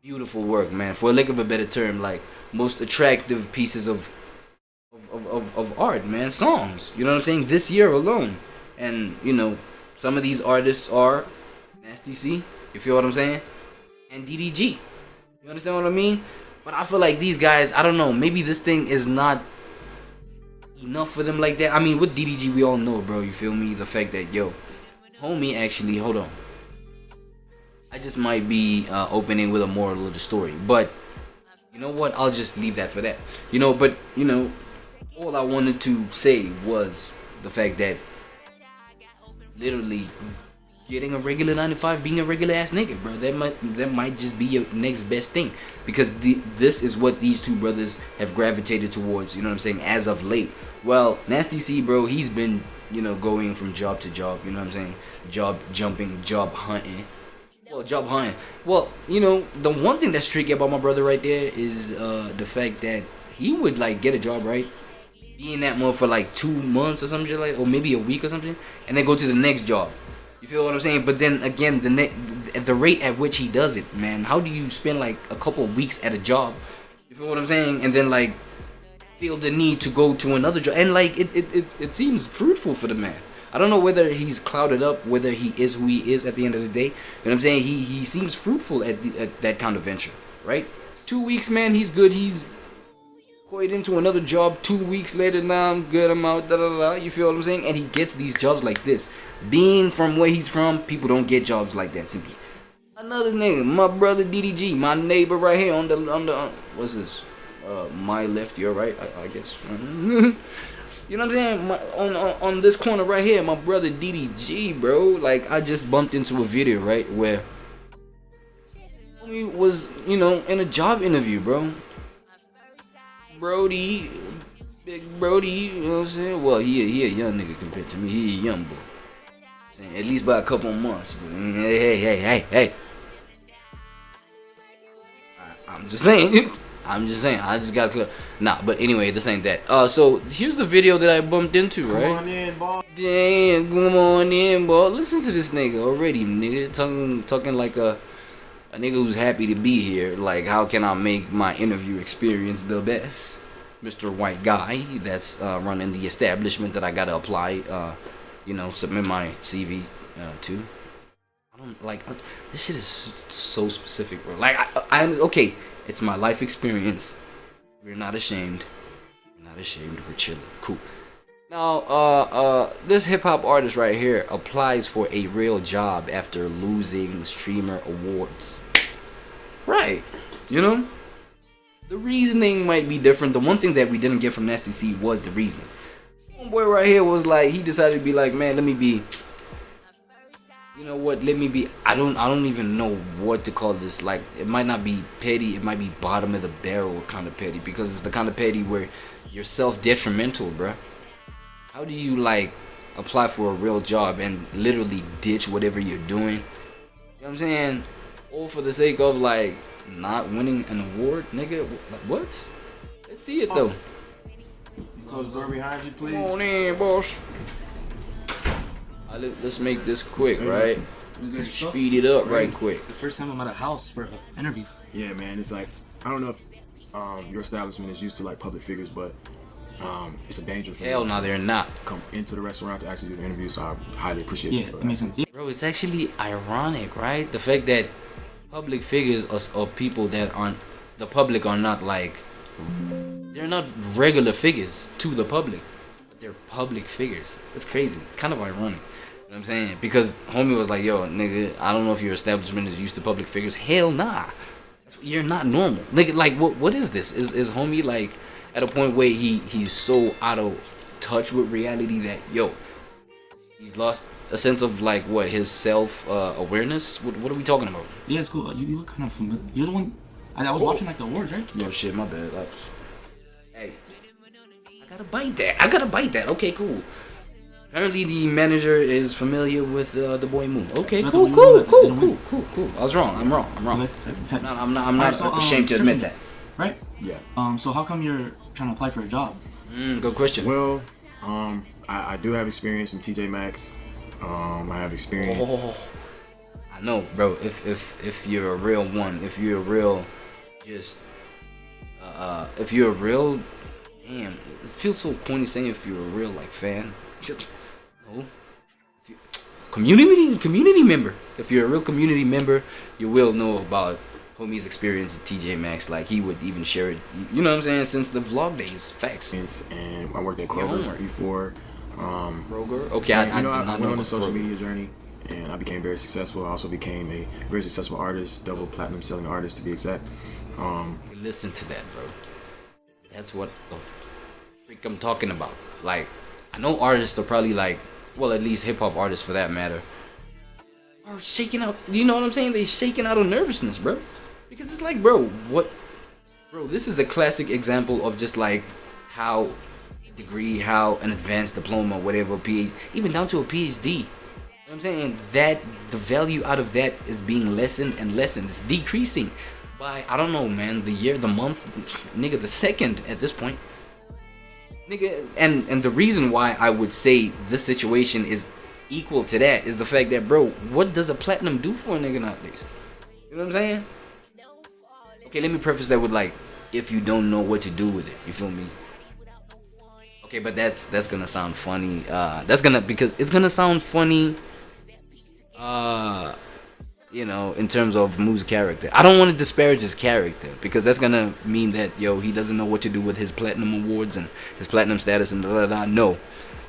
beautiful work, man, for lack of a better term, like most attractive pieces of art, man, songs, you know what I'm saying, this year alone. And, you know, some of these artists are Nasty C, you feel what I'm saying, and DDG, you understand what I mean? But I feel like these guys, I don't know, maybe this thing is not enough for them like that. I mean, with DDG, we all know, bro, you feel me, the fact that, yo, homie, actually, hold on, I just might be opening with a moral of the story, but you know what, I'll just leave that for that, you know. But, you know, all I wanted to say was the fact that literally getting a regular 9 to 5, being a regular ass nigga, bro, that might just be your next best thing, because this is what these two brothers have gravitated towards, you know what I'm saying, as of late. Well, Nasty C, bro, he's been, you know, going from job to job, you know what I'm saying, job jumping, job hunting. Well, job hunting. Well, you know, the one thing that's tricky about my brother right there is the fact that he would, like, get a job, right, be in that mode for like 2 months or some shit, like, or maybe a week or something, and then go to the next job. You feel what I'm saying? But then again, the rate at which he does it, man, how do you spend like a couple of weeks at a job? You feel what I'm saying? And then like feel the need to go to another job, and like it seems fruitful for the man. I don't know whether he's clouded up, whether he is who he is at the end of the day. You know what I'm saying? He seems fruitful at that kind of venture, right? 2 weeks, man, he's good. He's quite into another job. 2 weeks later, now I'm good, I'm out, da da da. You feel what I'm saying? And he gets these jobs like this. Being from where he's from, people don't get jobs like that simply. Another nigga, my brother DDG, my neighbor right here on the what's this? My left, your right, I guess. You know what I'm saying? On this corner right here, my brother DDG, bro. Like, I just bumped into a video, right, where he was, you know, in a job interview, bro. Brody, big Brody, you know what I'm saying? Well, he a young nigga compared to me. He a young boy. Saying, at least by a couple months. But hey. I'm just saying. I just got to clear. Nah, but anyway, this ain't that. So here's the video that I bumped into, right? Come on in, boy. Damn, come on in, boy. Listen to this nigga already, nigga. Talking like a nigga who's happy to be here. Like, how can I make my interview experience the best? Mr. White Guy that's running the establishment that I gotta apply, you know, submit my CV to. I don't like this shit is so specific, bro. Like, I okay. It's my life experience. We're not ashamed. We're chilling. Cool. Now, this hip-hop artist right here applies for a real job after losing streamer awards. Right. You know? The reasoning might be different. The one thing that we didn't get from Nasty C was the reasoning. Homeboy right here was like, he decided to be like, man, let me be... You know what, let me be, I don't even know what to call this. Like, it might not be petty, it might be bottom of the barrel kind of petty, because it's the kind of petty where you're self-detrimental, bruh. How do you, like, apply for a real job and literally ditch whatever you're doing? You know what I'm saying? All for the sake of, like, not winning an award, nigga? Like, what? Let's see it, though. Close the door behind you, please. Come on in, boss. Let's make this quick, right? Speed it up right quick. It's the first time I'm at a house for an interview. Yeah, man. It's like, I don't know if your establishment is used to like public figures, but it's a danger for hell no, they're not. Come into the restaurant to actually do the interview, so I highly appreciate it. Yeah, that makes sense. Bro, it's actually ironic, right? The fact that public figures are people that aren't the public are not like, they're not regular figures to the public, but they're public figures. It's crazy. It's kind of ironic. You know what I'm saying? Because homie was like, yo, nigga, I don't know if your establishment is used to public figures. Hell nah. You're not normal. Nigga, like, what is this? Is homie, like, at a point where he's so out of touch with reality that, yo, he's lost a sense of, like, what, his self-awareness? What are we talking about? Yeah, it's cool. You look kind of familiar. You're the one... I was watching, like, the awards, right? Oh, shit, my bad. Hey. I gotta bite that. Okay, cool. Apparently the manager is familiar with the boy Moon. Okay, cool. I was wrong. I'm wrong. I'm not ashamed to admit that. Right? Yeah. So how come you're trying to apply for a job? Good question. Well, I do have experience in TJ Maxx. I have experience. I know, bro. If you're a real one, if you're a real, just, if you're a real, damn, it feels so corny saying if you're a real, like, fan. No. Community member. If you're a real community member, you will know about homie's experience at TJ Maxx. Like, he would even share it, you know what I'm saying, since the vlog days. Facts. And I worked at Kroger before. Kroger? Okay, I went on a Kroger. social media journey, and I became very successful. I also became a very successful artist, double platinum selling artist to be exact. Listen to that, bro. That's what the freak I'm talking about. Like, I know artists are probably like, well, at least hip-hop artists for that matter, are shaking out, you know what I'm saying? They shaking out of nervousness, bro. Because it's like, bro, this is a classic example of just like how how an advanced diploma, whatever, PhD, even down to a PhD. You know what I'm saying? That the value out of that is being lessened and lessened. It's decreasing by, I don't know, man, the year, the month, nigga, the second at this point. Nigga, and the reason why I would say this situation is equal to that is the fact that, bro, what does a platinum do for a nigga nowadays? You know what I'm saying? Okay, let me preface that with, like, if you don't know what to do with it, you feel me? Okay, but that's gonna sound funny. Because it's gonna sound funny, you know, in terms of Moo's character. I don't want to disparage his character, because that's gonna mean that, yo, he doesn't know what to do with his platinum awards and his platinum status and da. No,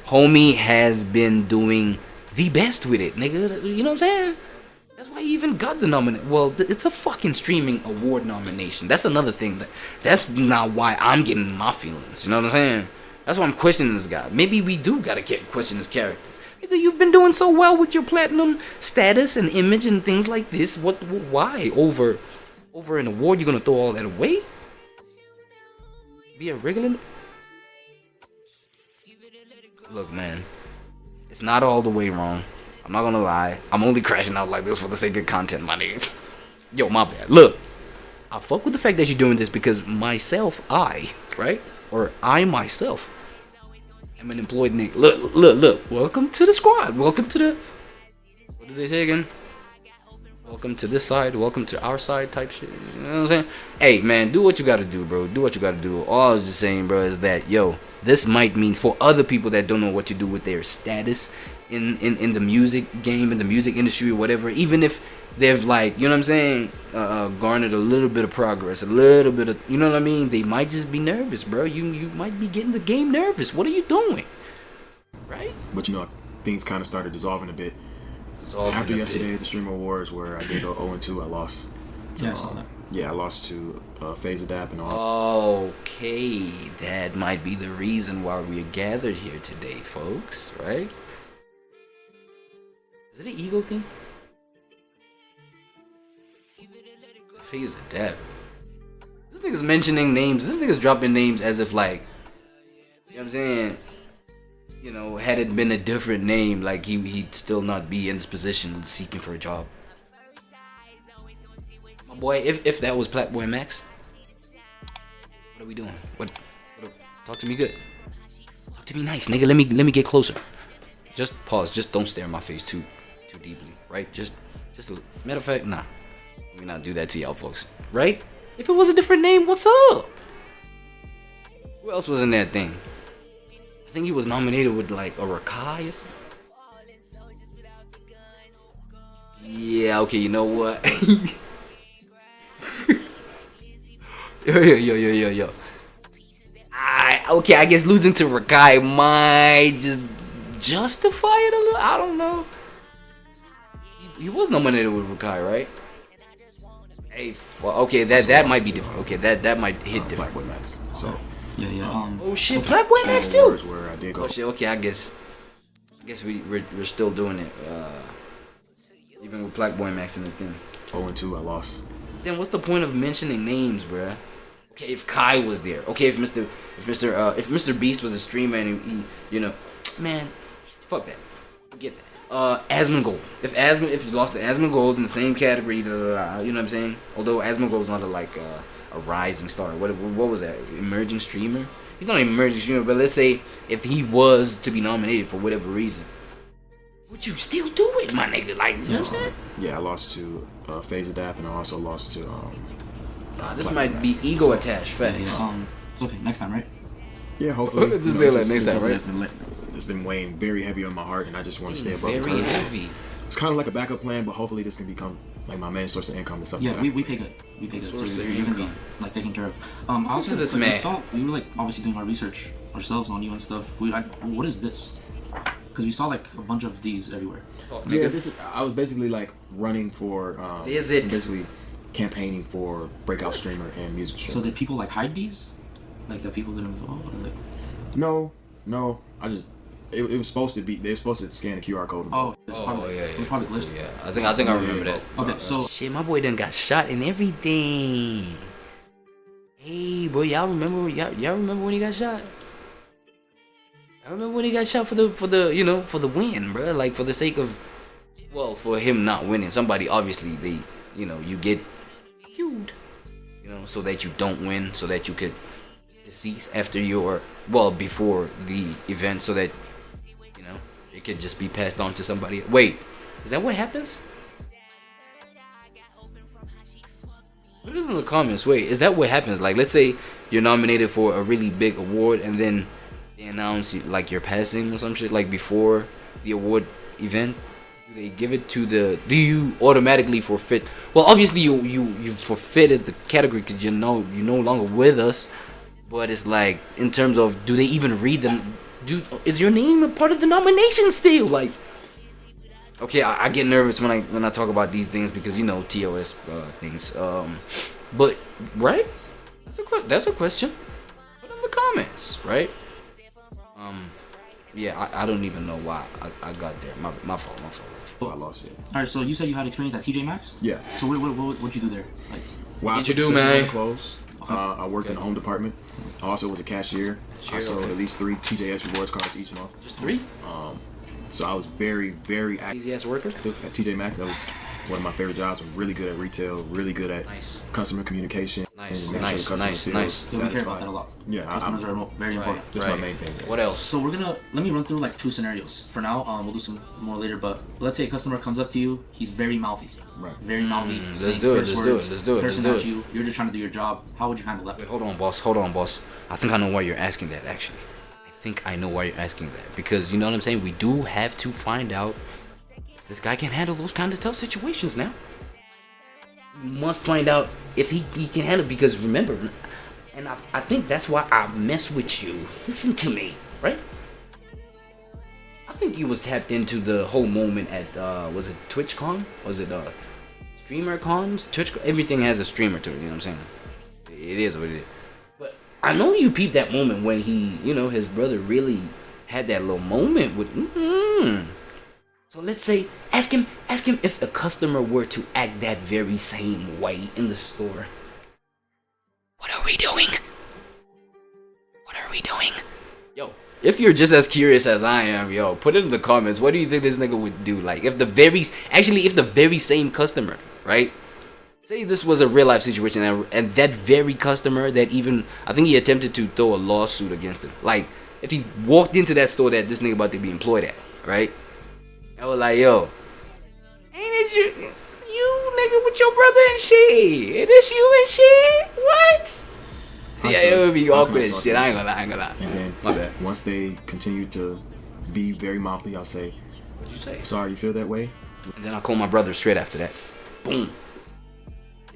homie has been doing the best with it, nigga. You know what I'm saying? That's why he even got the nomination. Well, it's a fucking streaming award nomination. That's another thing. That's not why I'm getting my feelings. You know what I'm saying? That's why I'm questioning this guy. Maybe we do gotta question his character. You've been doing so well with your platinum status and image and things like this. Why over an award you're gonna throw all that away? Be a regular. Look, man, it's not all the way wrong. I'm not gonna lie. I'm only crashing out like this for the sake of content, my niggas. Yo, my bad. Look, I fuck with the fact that you're doing this because I myself. I'm an employed nigga. Look. Welcome to the squad. Welcome to the... What did they say again? Welcome to this side. Welcome to our side type shit. You know what I'm saying? Hey, man, do what you gotta do, bro. Do what you gotta do. All I was just saying, bro, is that, yo, this might mean for other people that don't know what to do with their status in the music game, in the music industry or whatever, even if they've, like, you know what I'm saying, garnered a little bit of progress, a little bit of, you know what I mean, they might just be nervous, bro. You might be getting the game nervous. What are you doing? Right? But, you know, things kind of started dissolving a bit. After yesterday, the Streamer Awards, where I did go 0-2, I lost. Yeah, I saw that. Yeah, I lost to PHREYZ-POV and all. Okay, that might be the reason why we're gathered here today, folks, right? Is it an ego thing? PHREYZ-POV. This nigga's mentioning names. This nigga's dropping names as if, like, you know what I'm saying? You know, had it been a different name, like, he'd still not be in this position seeking for a job. My boy, if that was Platboy Max, what are we doing? What talk to me good. Talk to me nice, nigga. Let me get closer. Just pause. Just don't stare in my face too deeply, right? Just a matter of fact, nah. Let me not do that to y'all folks, right? If it was a different name, what's up? Who else was in that thing? I think he was nominated with, like, a Rakai or something. Yeah, okay, you know what? Yo. Okay, I guess losing to Rakai might just justify it a little. I don't know. He was nominated with Rakai, right? Hey, okay, that might be different. Okay, that might hit different. Black Boy Max. So Yeah. Oh shit, Black Boy Max too. Where I did go. Oh shit. Okay, I guess we're still doing it. Even with Black Boy Max in the thing. 0-2, I lost. Then what's the point of mentioning names, bruh? Okay, if Kai was there. Okay, if Mr. Beast was a streamer and he you know, man, fuck that. Forget that. Asmongold. If you lost to Asmongold in the same category, you know what I'm saying? Although Asmongold's not a rising star. What was that? Emerging streamer? He's not an emerging streamer, but let's say if he was to be nominated for whatever reason, would you still do it, my nigga? Like, you know what I'm saying? Yeah, I lost to PHREYZ-POV, and I also lost to this might be ego attached. Facts. It's okay. Next time, right? Yeah, hopefully. Just do it like next time, right? It's been weighing very heavy on my heart, and I just want to stay above the Very curve. heavy. It's kind of like a backup plan, but hopefully this can become like my main source of income and stuff. Yeah, like we pay good. We pay good. Source So of you're gonna be income. like taken care of. Listen Also, to this like, man. we were like obviously doing our research ourselves on you and stuff. What is this? Because we saw like a bunch of these everywhere. Yeah, I was basically like running for. Is it? Basically campaigning for breakout streamer and music streamer. So did people like hide these? Like that people didn't vote? Or like... No. I just. It was supposed to be. They were supposed to scan the QR code. Oh, it's probably, yeah. It was probably listed. Yeah, I think I remember that. Okay, so shit, my boy done got shot and everything. Hey, boy, y'all remember when he got shot? I remember when he got shot for the win, bro. Like for the sake of, well, for him not winning. Somebody obviously you get killed, so that you don't win, so that you could decease after before the event, so that it could just be passed on to somebody. Wait, is that what happens? Put it in the comments. Wait, is that what happens? Like, let's say you're nominated for a really big award, and then they announce like you're passing or some shit, like before the award event. Do they give it to do you automatically forfeit? Well, obviously you forfeited the category because you're no longer with us. But it's like, in terms of, do they even read them? Is your name a part of the nomination still? Like, okay, I get nervous when I talk about these things because TOS things. But right, that's a question. Put in the comments, right? Yeah, I don't even know why I got there. My fault. I lost it. All right, so you said you had experience at TJ Maxx? Yeah. So what'd you do there? Like, what did you do, man? Clothes. I worked in the home department. I also was a cashier. I sold at least 3 TJX rewards cards each month. Just 3? So I was very, very easy ass worker at TJ Maxx. That was one of my favorite jobs. I'm really good at retail, really good at customer communication. Nice. So we care about that a lot. Yeah, customers are very important. That's my main thing. What else? So let me run through like 2 scenarios. For now, we'll do some more later, but let's say a customer comes up to you, he's very mouthy. Right. Very mouthy. Let's do it. Cursing at you. You're just trying to do your job. How would you handle that? Wait, hold on, boss. I think I know why you're asking that, actually. Because you know what I'm saying? We do have to find out if this guy can handle those kind of tough situations now. We must find out if he can handle it, because remember, and I think that's why I mess with you. Listen to me, right? I think you was tapped into the whole moment at, was it TwitchCon? Was it StreamerCon? Twitch, everything has a streamer to it, you know what I'm saying? It is what it is. But I know you peeped that moment when he, his brother really had that little moment with, So let's say, ask him if a customer were to act that very same way in the store. What are we doing? Yo, if you're just as curious as I am, put it in the comments. What do you think this nigga would do? Like, if the very same customer, right? Say this was a real life situation, and that very customer that even, I think he attempted to throw a lawsuit against him. Like, if he walked into that store that this nigga about to be employed at, right? I was like, yo, ain't it you nigga with your brother and shit? It is you and shit? What? Yeah, it would be awkward as shit. I ain't gonna lie. And then, my bad. Once they continue to be very mouthy, I'll say, what'd you say? Sorry you feel that way. And then I'll call my brother straight after that. Boom.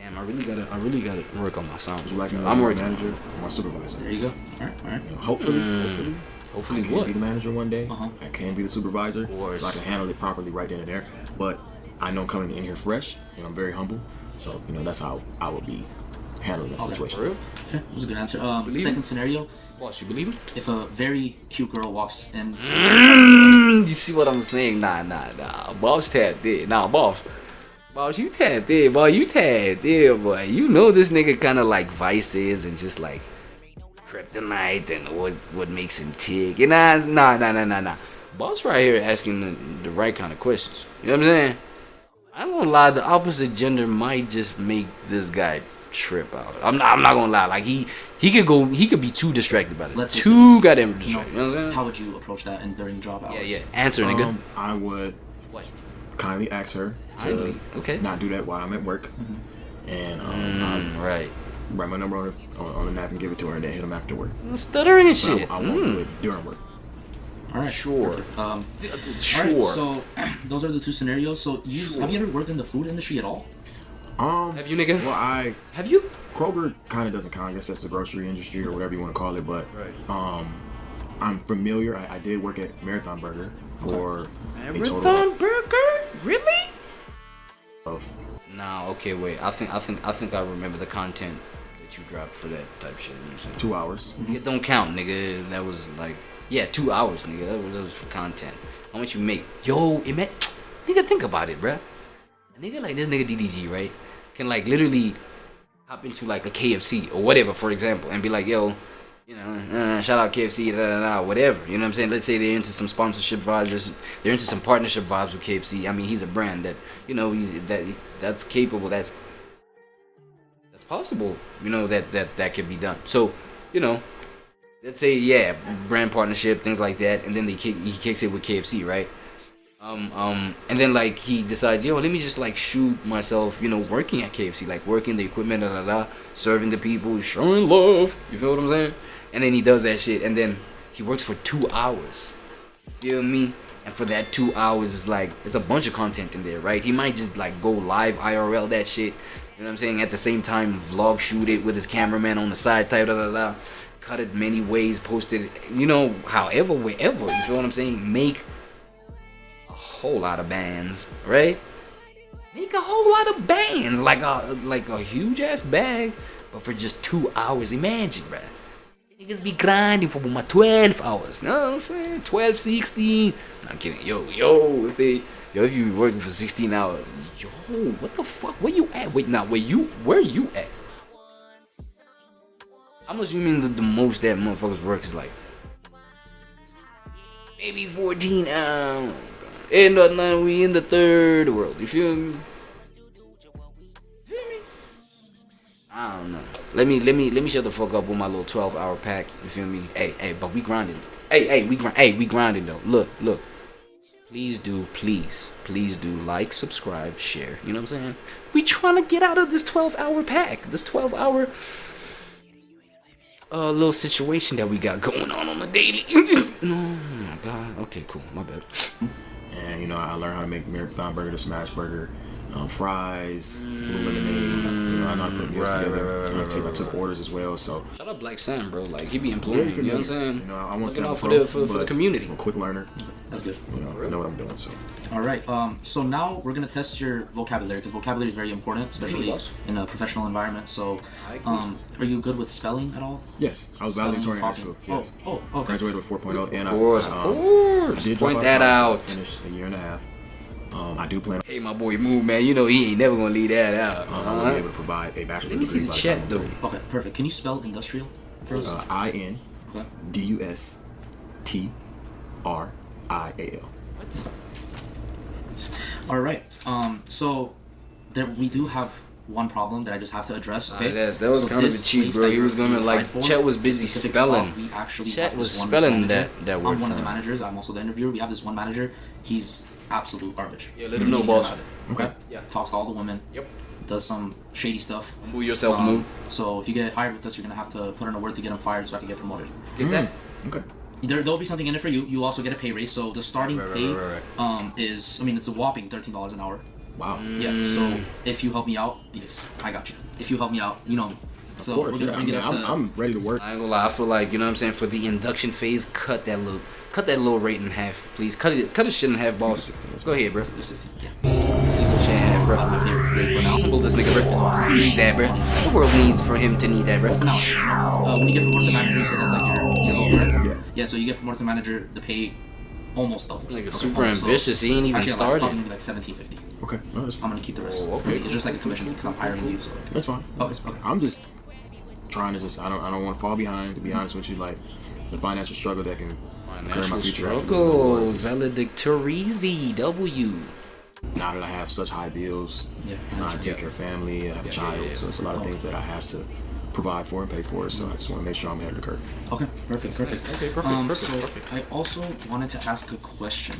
Damn, I really gotta work on my sound. Would you like I'm working. Manager or my supervisor? There you go. All right. You know, hopefully Hopefully I can what? be the manager one day. I can be the supervisor, Of course. so I can handle it properly right then and there. But I know coming in here fresh, and I'm very humble, so that's how I would be handling that situation. For real? Okay, that was a good answer. Second scenario. Boss, you believe him? If a very cute girl walks in. You see what I'm saying? Nah. Boss tapped in. Nah, boss, you tapped in, boy. You tapped in, boy. You know this nigga kind of like vices and just like kryptonite and what makes him tick. You know, nah. Boss right here asking the right kind of questions. You know what I'm saying? I'm gonna lie. The opposite gender might just make this guy trip out. I'm not gonna lie. Like he could be too distracted by it. Too goddamn distracted. You know what I'm saying? How would you approach that during job hours? Yeah. Answer, nigga. I would kindly ask her to not do that while I'm at work, and right. Write my number on a napkin and give it to her, and then hit him after work. Stuttering and shit. I won't do it during work. All right. Sure. Sure. All right, so those are the two scenarios. So have you ever worked in the food industry at all? Have you, nigga? Well, have you? Kroger kind of doesn't count. I guess that's the grocery industry or whatever you want to call it. But I'm familiar. I did work at Marathon Burger for Marathon Burger? Really? Of nah. Okay. Wait. I think I remember the content that you dropped for that type shit. You know what I'm saying? 2 hours. It don't count, nigga. That was like 2 hours, nigga. That was for content. How much you make? Yo, it meant, nigga. Think about it, bruh. A nigga like this nigga DDG, right? Can like literally hop into like a KFC or whatever, for example, and be like, yo, you know, shout out KFC, whatever. You know what I'm saying? Let's say they're into some sponsorship vibes, they're into some partnership vibes with KFC. I mean, he's a brand that, you know, that's capable, that's possible, you know, that could be done. So, you know, let's say brand partnership, things like that, and then he kicks it with KFC, right? And then like he decides, yo, let me just like shoot myself, you know, working at KFC, like working the equipment, serving the people, showing love. You feel what I'm saying? And then he does that shit, and then he works for 2 hours. You feel me? And for that 2 hours, it's a bunch of content in there, right? He might just like go live IRL that shit. You know what I'm saying? At the same time, vlog shoot it with his cameraman on the side, type cut it many ways, post it, you know, however, wherever. You feel what I'm saying? Make whole lot of bands, right? Make a whole lot of bands, like a huge ass bag, but for just 2 hours. Imagine, bruh. Niggas be grinding for my 12 hours. You know what I'm saying? 12, 16. No, I'm kidding. Yo, if you working for 16 hours, yo, what the fuck? Where you at? Wait, now, where you at? I'm assuming that the most that motherfuckers work is like maybe 14 hours. And now we in the third world. You feel me? I don't know. Let me shut the fuck up with my little 12-hour pack. You feel me? Hey, but we grinding. We grinding though. Look. Please do like, subscribe, share. You know what I'm saying? We trying to get out of this 12-hour pack. This 12-hour little situation that we got going on the daily. Oh my god. Okay, cool. My bad. And you know, I learned how to make Marathon Burger, the Smash Burger, fries, blue lemonade. You know, I know how to put meals together. I took orders as well. So shout out Black Sam, bro. Like he be employing. You know what I'm saying? You know, I want to out for the community. I'm a quick learner. That's good. You know, I know what I'm doing. So. All right. So now we're gonna test your vocabulary because vocabulary is very important, especially in a professional environment. So, are you good with spelling at all? Yes, I was valedictorian in high school. Yes. Okay. Graduated with 4.0, and of course. Did point that out. Finished a year and a half. I do plan. Hey, my boy, move, man. You know he ain't never gonna leave that out. I'm gonna be able to provide a bachelor's degree. Let me see the chat though. Okay, perfect. Can you spell industrial for us? INDUSTRIAL. What? All right. So we do have one problem that I just have to address. Okay. That was kind of a cheat, bro. He was gonna like. Chet was busy spelling. Chet was spelling that word. I'm one of the managers. I'm also the interviewer. We have this one manager. He's absolute garbage. Yeah, let him know, boss. Okay. Yeah. Talks to all the women. Yep. Does some shady stuff. Move yourself, move. So if you get hired with us, you're gonna have to put in a word to get him fired so I can get promoted. Get that? Okay. There'll be something in it for you. You also get a pay raise. So the starting pay is, I mean, it's a whopping $13 an hour. Wow. Yeah. So if you help me out, yes, I got you. If you help me out, you know me. So course, we're gonna bring it up to. I'm ready to work. I ain't gonna lie, I feel like, you know what I'm saying, for the induction phase, cut that little rate in half, please. Cut the shit in half, boss. Go ahead, bro. Just, yeah. Just go shit in half, bro. For now. Humble this nigga, bro. He needs that, bro. The world needs for him to need that, bro. When you get promoted to manager, you said that's like your goal, right? Yeah. So you get promoted to manager, the pay almost doubles. Nigga super ambitious. He ain't even actually, started. It's probably gonna be like $17.50. Okay. No, that's fine. I'm gonna keep the rest. Oh, okay. It's just like a commission because I'm hiring you. So. That's fine. Okay. I'm just trying to I don't want to fall behind. To be honest with you, like the financial struggle that can Financial struggle. Valedictorizy. W. Now that I have such high bills, I take care of family, I have a child, so it's a lot of things that I have to provide for and pay for. So I just want to make sure I'm ahead of the curve. Okay, perfect. Okay, perfect. So I also wanted to ask a question.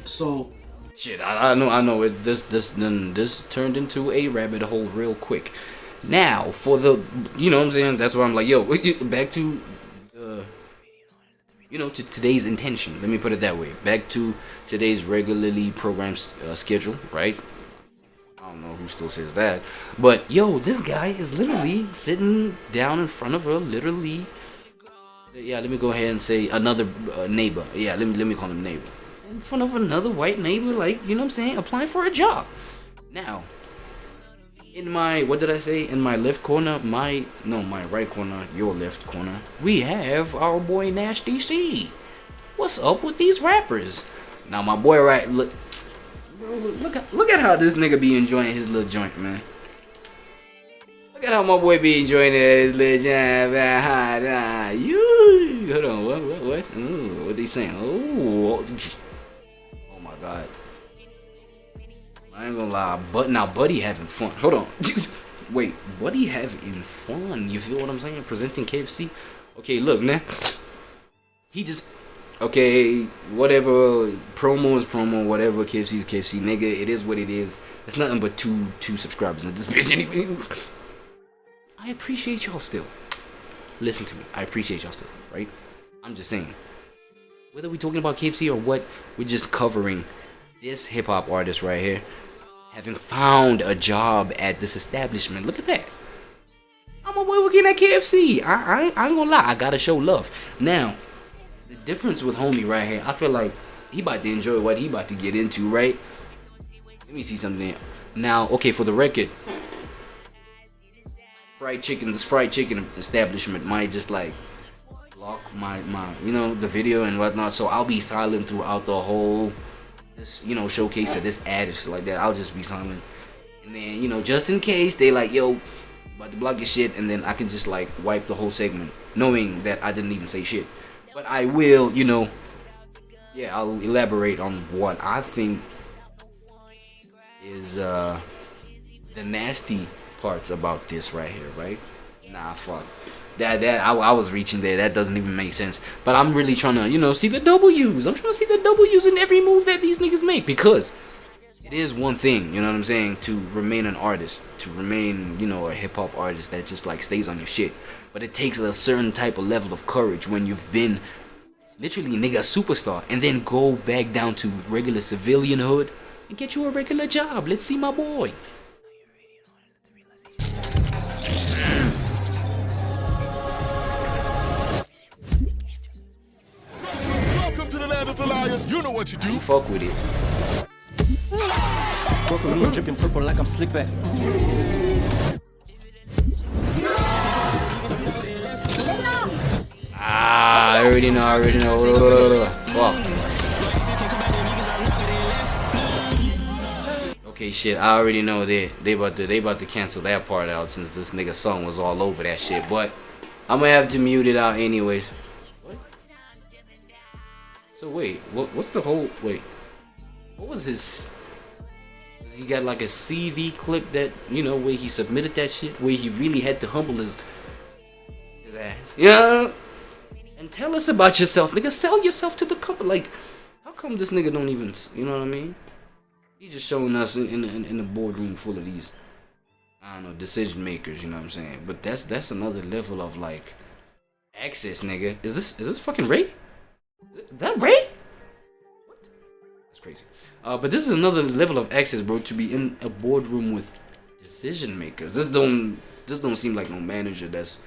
So shit, I know it. This turned into a rabbit hole real quick. Now for the, you know what I'm saying. That's why I'm like, yo, back to, to today's intention. Let me put it that way. Back to today's regularly programmed schedule, right? I don't know who still says that, but yo, this guy is literally sitting down in front of her, literally. Yeah, let me go ahead and say another neighbor. Yeah, let me call him neighbor. In front of another white neighbor, like, you know what I'm saying, applying for a job. Now, in my, what did I say? In my left corner, my right corner, your left corner, we have our boy Nash DC. What's up with these rappers? Now my boy, right, look at how this nigga be enjoying his little joint, man. Look at how my boy be enjoying his little joint, man. Hold on, what? Ooh, what they saying? Oh my God. I ain't gonna lie, but now Buddy having fun. Hold on. Wait, Buddy having fun. You feel what I'm saying? Presenting KFC. Okay, look, man. He just, okay, whatever, promo is promo, whatever, KFC is KFC, nigga, it is what it is. It's nothing but two subscribers in this bitch anyway. I appreciate y'all still. Listen to me, I appreciate y'all still, right? I'm just saying, whether we're talking about KFC or what, we're just covering this hip-hop artist right here having found a job at this establishment. Look at that. I'm a boy working at KFC. I ain't gonna lie, I gotta show love. Now, the difference with homie right here, I feel like he about to enjoy what he about to get into, right? Let me see something. Now, okay, for the record, this fried chicken establishment might just like block my the video and whatnot, so I'll be silent throughout the whole showcase of this ad and shit like that. I'll just be silent, and then just in case they like, yo, about to block your shit, and then I can just like wipe the whole segment knowing that I didn't even say shit. But I will, I'll elaborate on what I think is the nasty parts about this right here, right? Nah, fuck. I was reaching there. That doesn't even make sense. But I'm really trying to, see the W's. I'm trying to see the W's in every move that these niggas make, because it is one thing, you know what I'm saying, to remain an artist, to remain, a hip-hop artist that just like stays on your shit. But it takes a certain type of level of courage when you've been literally, nigga, a superstar, and then go back down to regular civilian hood and get you a regular job. Let's see my boy. Welcome to the land of the lions. You know what you do. You fuck with it. Go for me, dripping purple like I'm slick back. I already know. Fuck. Okay, shit. I already know they about to cancel that part out since this nigga song was all over that shit. But I'm gonna have to mute it out anyways. What? So wait, what's the whole what was his? He got like a CV clip that where he submitted that shit, where he really had to humble his ass. Yeah. And tell us about yourself, nigga. Sell yourself to the company. Like, how come this nigga don't even, you know what I mean? He's just showing us in the boardroom full of these, I don't know, decision makers, you know what I'm saying? But that's another level of like access, nigga. Is this fucking Ray? Is that Ray? What? That's crazy. But this is another level of access, bro, to be in a boardroom with decision makers. This don't seem like no manager that's,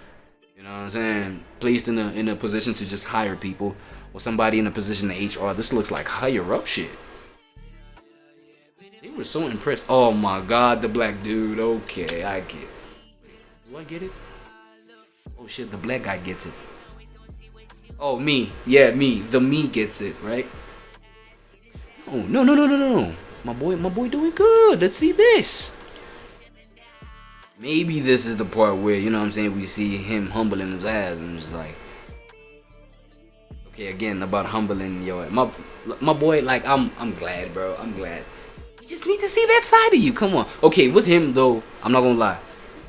you know what I'm saying, placed in a position to just hire people, or somebody in a position of HR. This looks like higher up shit. They were so impressed. Oh my god, the black dude. Okay, I get it. Do I get it? Oh shit, the black guy gets it. Oh, me. Yeah, me. The me gets it, right? Oh, no. My boy doing good. Let's see this. Maybe this is the part where, you know what I'm saying, we see him humbling his ass and just like, okay, again, about humbling your my boy, like, I'm glad, bro. I'm glad. You just need to see that side of you. Come on. Okay, with him though, I'm not gonna lie.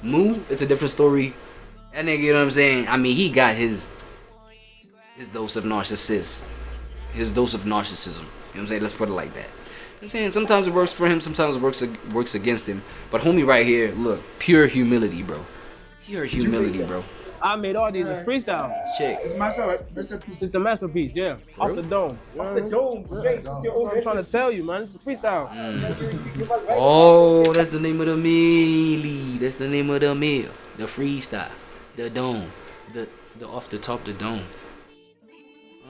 Moo, it's a different story. That nigga, you know what I'm saying? I mean, he got his dose of narcissism. His dose of narcissism. You know what I'm saying? Let's put it like that. You know what I'm saying? Sometimes it works for him, sometimes it works against him. But homie right here, look, pure humility, bro. Pure humility, bro. I made all these in freestyle. Check. It's masterpiece. It's a masterpiece, yeah. Off the dome. Off the dome, straight. That's what I'm trying to tell you, man. It's a freestyle. Oh, that's the name of the meal. That's the name of the meal. The freestyle. The dome. The off the top, the dome.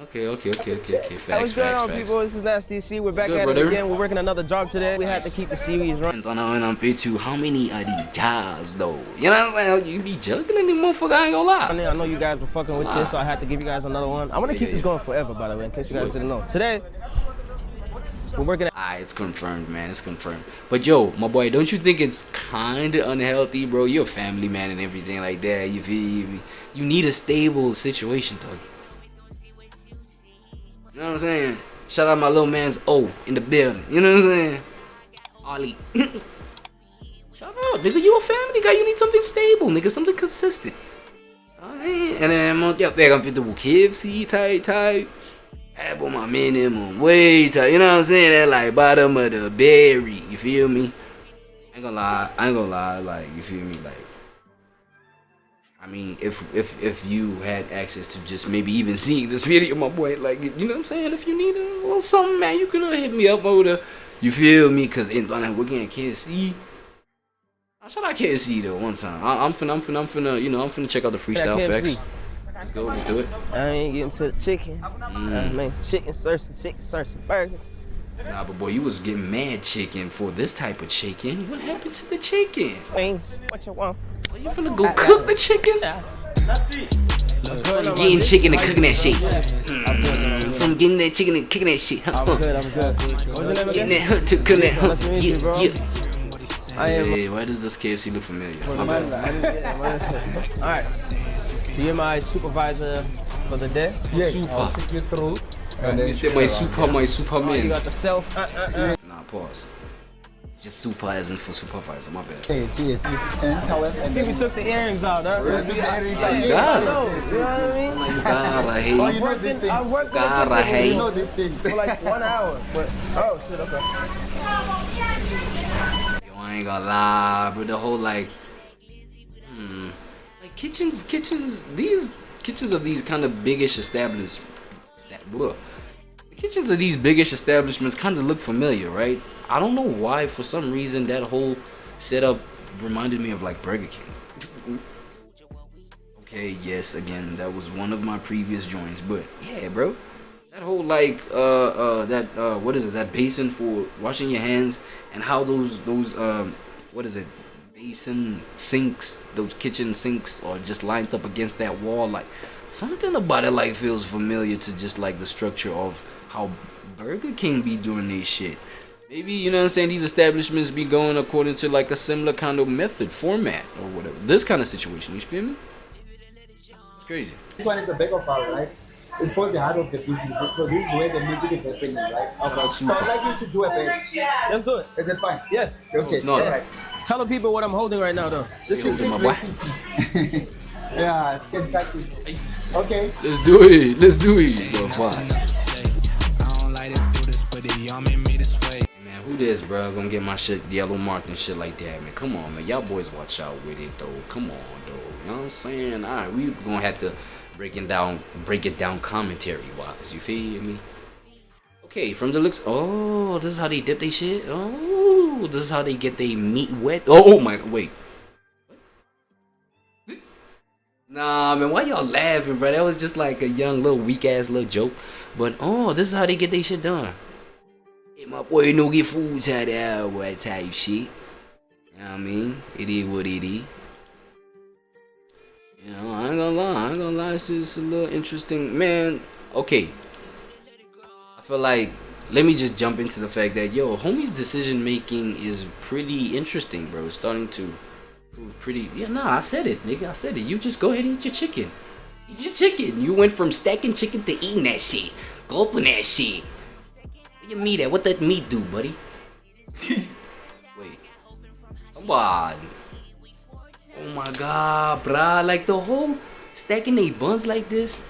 Okay. Facts. People, this is Nasty C. We're back at it again. We're working another job today. We had to keep the series running. And I'm fit too. How many are these jobs though? You know what I'm saying? You be juggling them motherfucker, I ain't gonna lie. I know you guys were fucking with this, so I had to give you guys another one. I want to keep this going forever, by the way, in case you guys didn't know. Today, we're working at... it's confirmed, man. It's confirmed. But yo, my boy, don't you think it's kinda unhealthy, bro? You're a family man and everything like that. You feel me? You need a stable situation, though. You know what I'm saying? Shout out my little man's O in the building. You know what I'm saying? Ollie. Shout out, nigga. You a family guy. You need something stable, nigga. Something consistent. Alright. And then I'm fit the KFC type. Have on my minimum wage. You know what I'm saying? That like bottom of the berry. You feel me? I ain't gonna lie. Like, you feel me? Like, I mean, if you had access to just maybe even seeing this video, my boy, like, you know what I'm saying? If you need a little something, man, you can hit me up over the, you feel me? Cause we're getting KFC. I shout out KFC though one time. I'm finna, you know, I'm finna check out the freestyle facts. Let's go, let's do it. I ain't getting to the chicken. Man, chicken searching burgers. Nah, but boy, you was getting mad chicken for this type of chicken. What happened to the chicken? Wings. What you want? Are you finna go cook the chicken? From getting chicken and cooking that shit. From getting that chicken and cooking that shit. I'm good. Getting that to cooking that. Hey, why does this KFC look familiar? Alright. So you're my supervisor for the day? Yes, I'll take you through. And then my superman. Oh, you got the self? Nah, pause. It's just super as in for supervisor, my bad. Yes. And talent. I see we took the earrings out, huh? We took the earrings out. You know what I mean? Gotta hate. Oh, you know these things. I worked Gotta hate. You know these things. For like 1 hour. But, oh, shit, okay. Yo, I ain't gonna lie, but the whole like kitchens, these kitchens of these kind of biggish establishments, the kitchens of these biggish establishments kind of look familiar, right? I don't know why, for some reason, that whole setup reminded me of like Burger King. Okay, yes, again, that was one of my previous joints, but yeah, bro, that whole like what is it? That basin for washing your hands, and how those what is it? Basin sinks, those kitchen sinks are just lined up against that wall. Like, something about it like feels familiar to just like the structure of how Burger King be doing this shit. Maybe, you know what I'm saying, these establishments be going according to like a similar kind of method, format, or whatever. This kind of situation, you feel me? It's crazy. This one is a back of power, right? It's called the heart of the business. So this is where the magic is happening, right? Okay. So I'd like you to do a batch. Let's do it. Is it fine? Yeah. Okay. It's not. All right. Tell the people what I'm holding right now, though. This is the recipe. Yeah, it's Kentucky. Okay. Let's do it. Bro, fine. Man, who this, bro? Gonna get my shit yellow marked and shit like that, man. Come on, man. Y'all boys watch out with it, though. Come on, though. You know what I'm saying? All right, we gonna have to break it down commentary wise. You feel me? Okay, from the looks. Oh, this is how they dip they shit. Oh, this is how they get their meat wet. Oh my, wait. Nah, man, why y'all laughing, bro? That was just like a young little weak ass little joke. But oh, this is how they get their shit done. Hey, my boy, no get foods out there, what type shit. You know what I mean? It is what it is. You know, I ain't gonna lie, this is a little interesting, man. Okay, I feel like, let me just jump into the fact that, yo, homie's decision making is pretty interesting, bro. It's starting to prove pretty, yeah, nah, I said it, nigga, I said it. You just go ahead and eat your chicken. Eat your chicken. You went from stacking chicken to eating that shit. Gulping that shit. Where your meat at? What that meat do, buddy? Wait, come on. Oh my god, brah. Like the whole stacking they buns like this.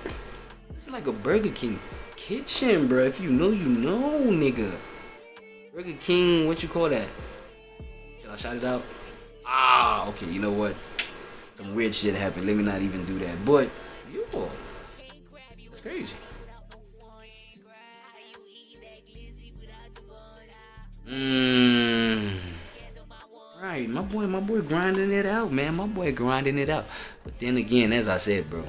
This is like a Burger King kitchen, bro. If you know, you know, nigga. Burger King, what you call that? Should I shout it out? Ah, okay, you know what? Some weird shit happened. Let me not even do that. But, yo, that's crazy. Right, my boy grinding it out, man. My boy grinding it out. But then again, as I said, bro.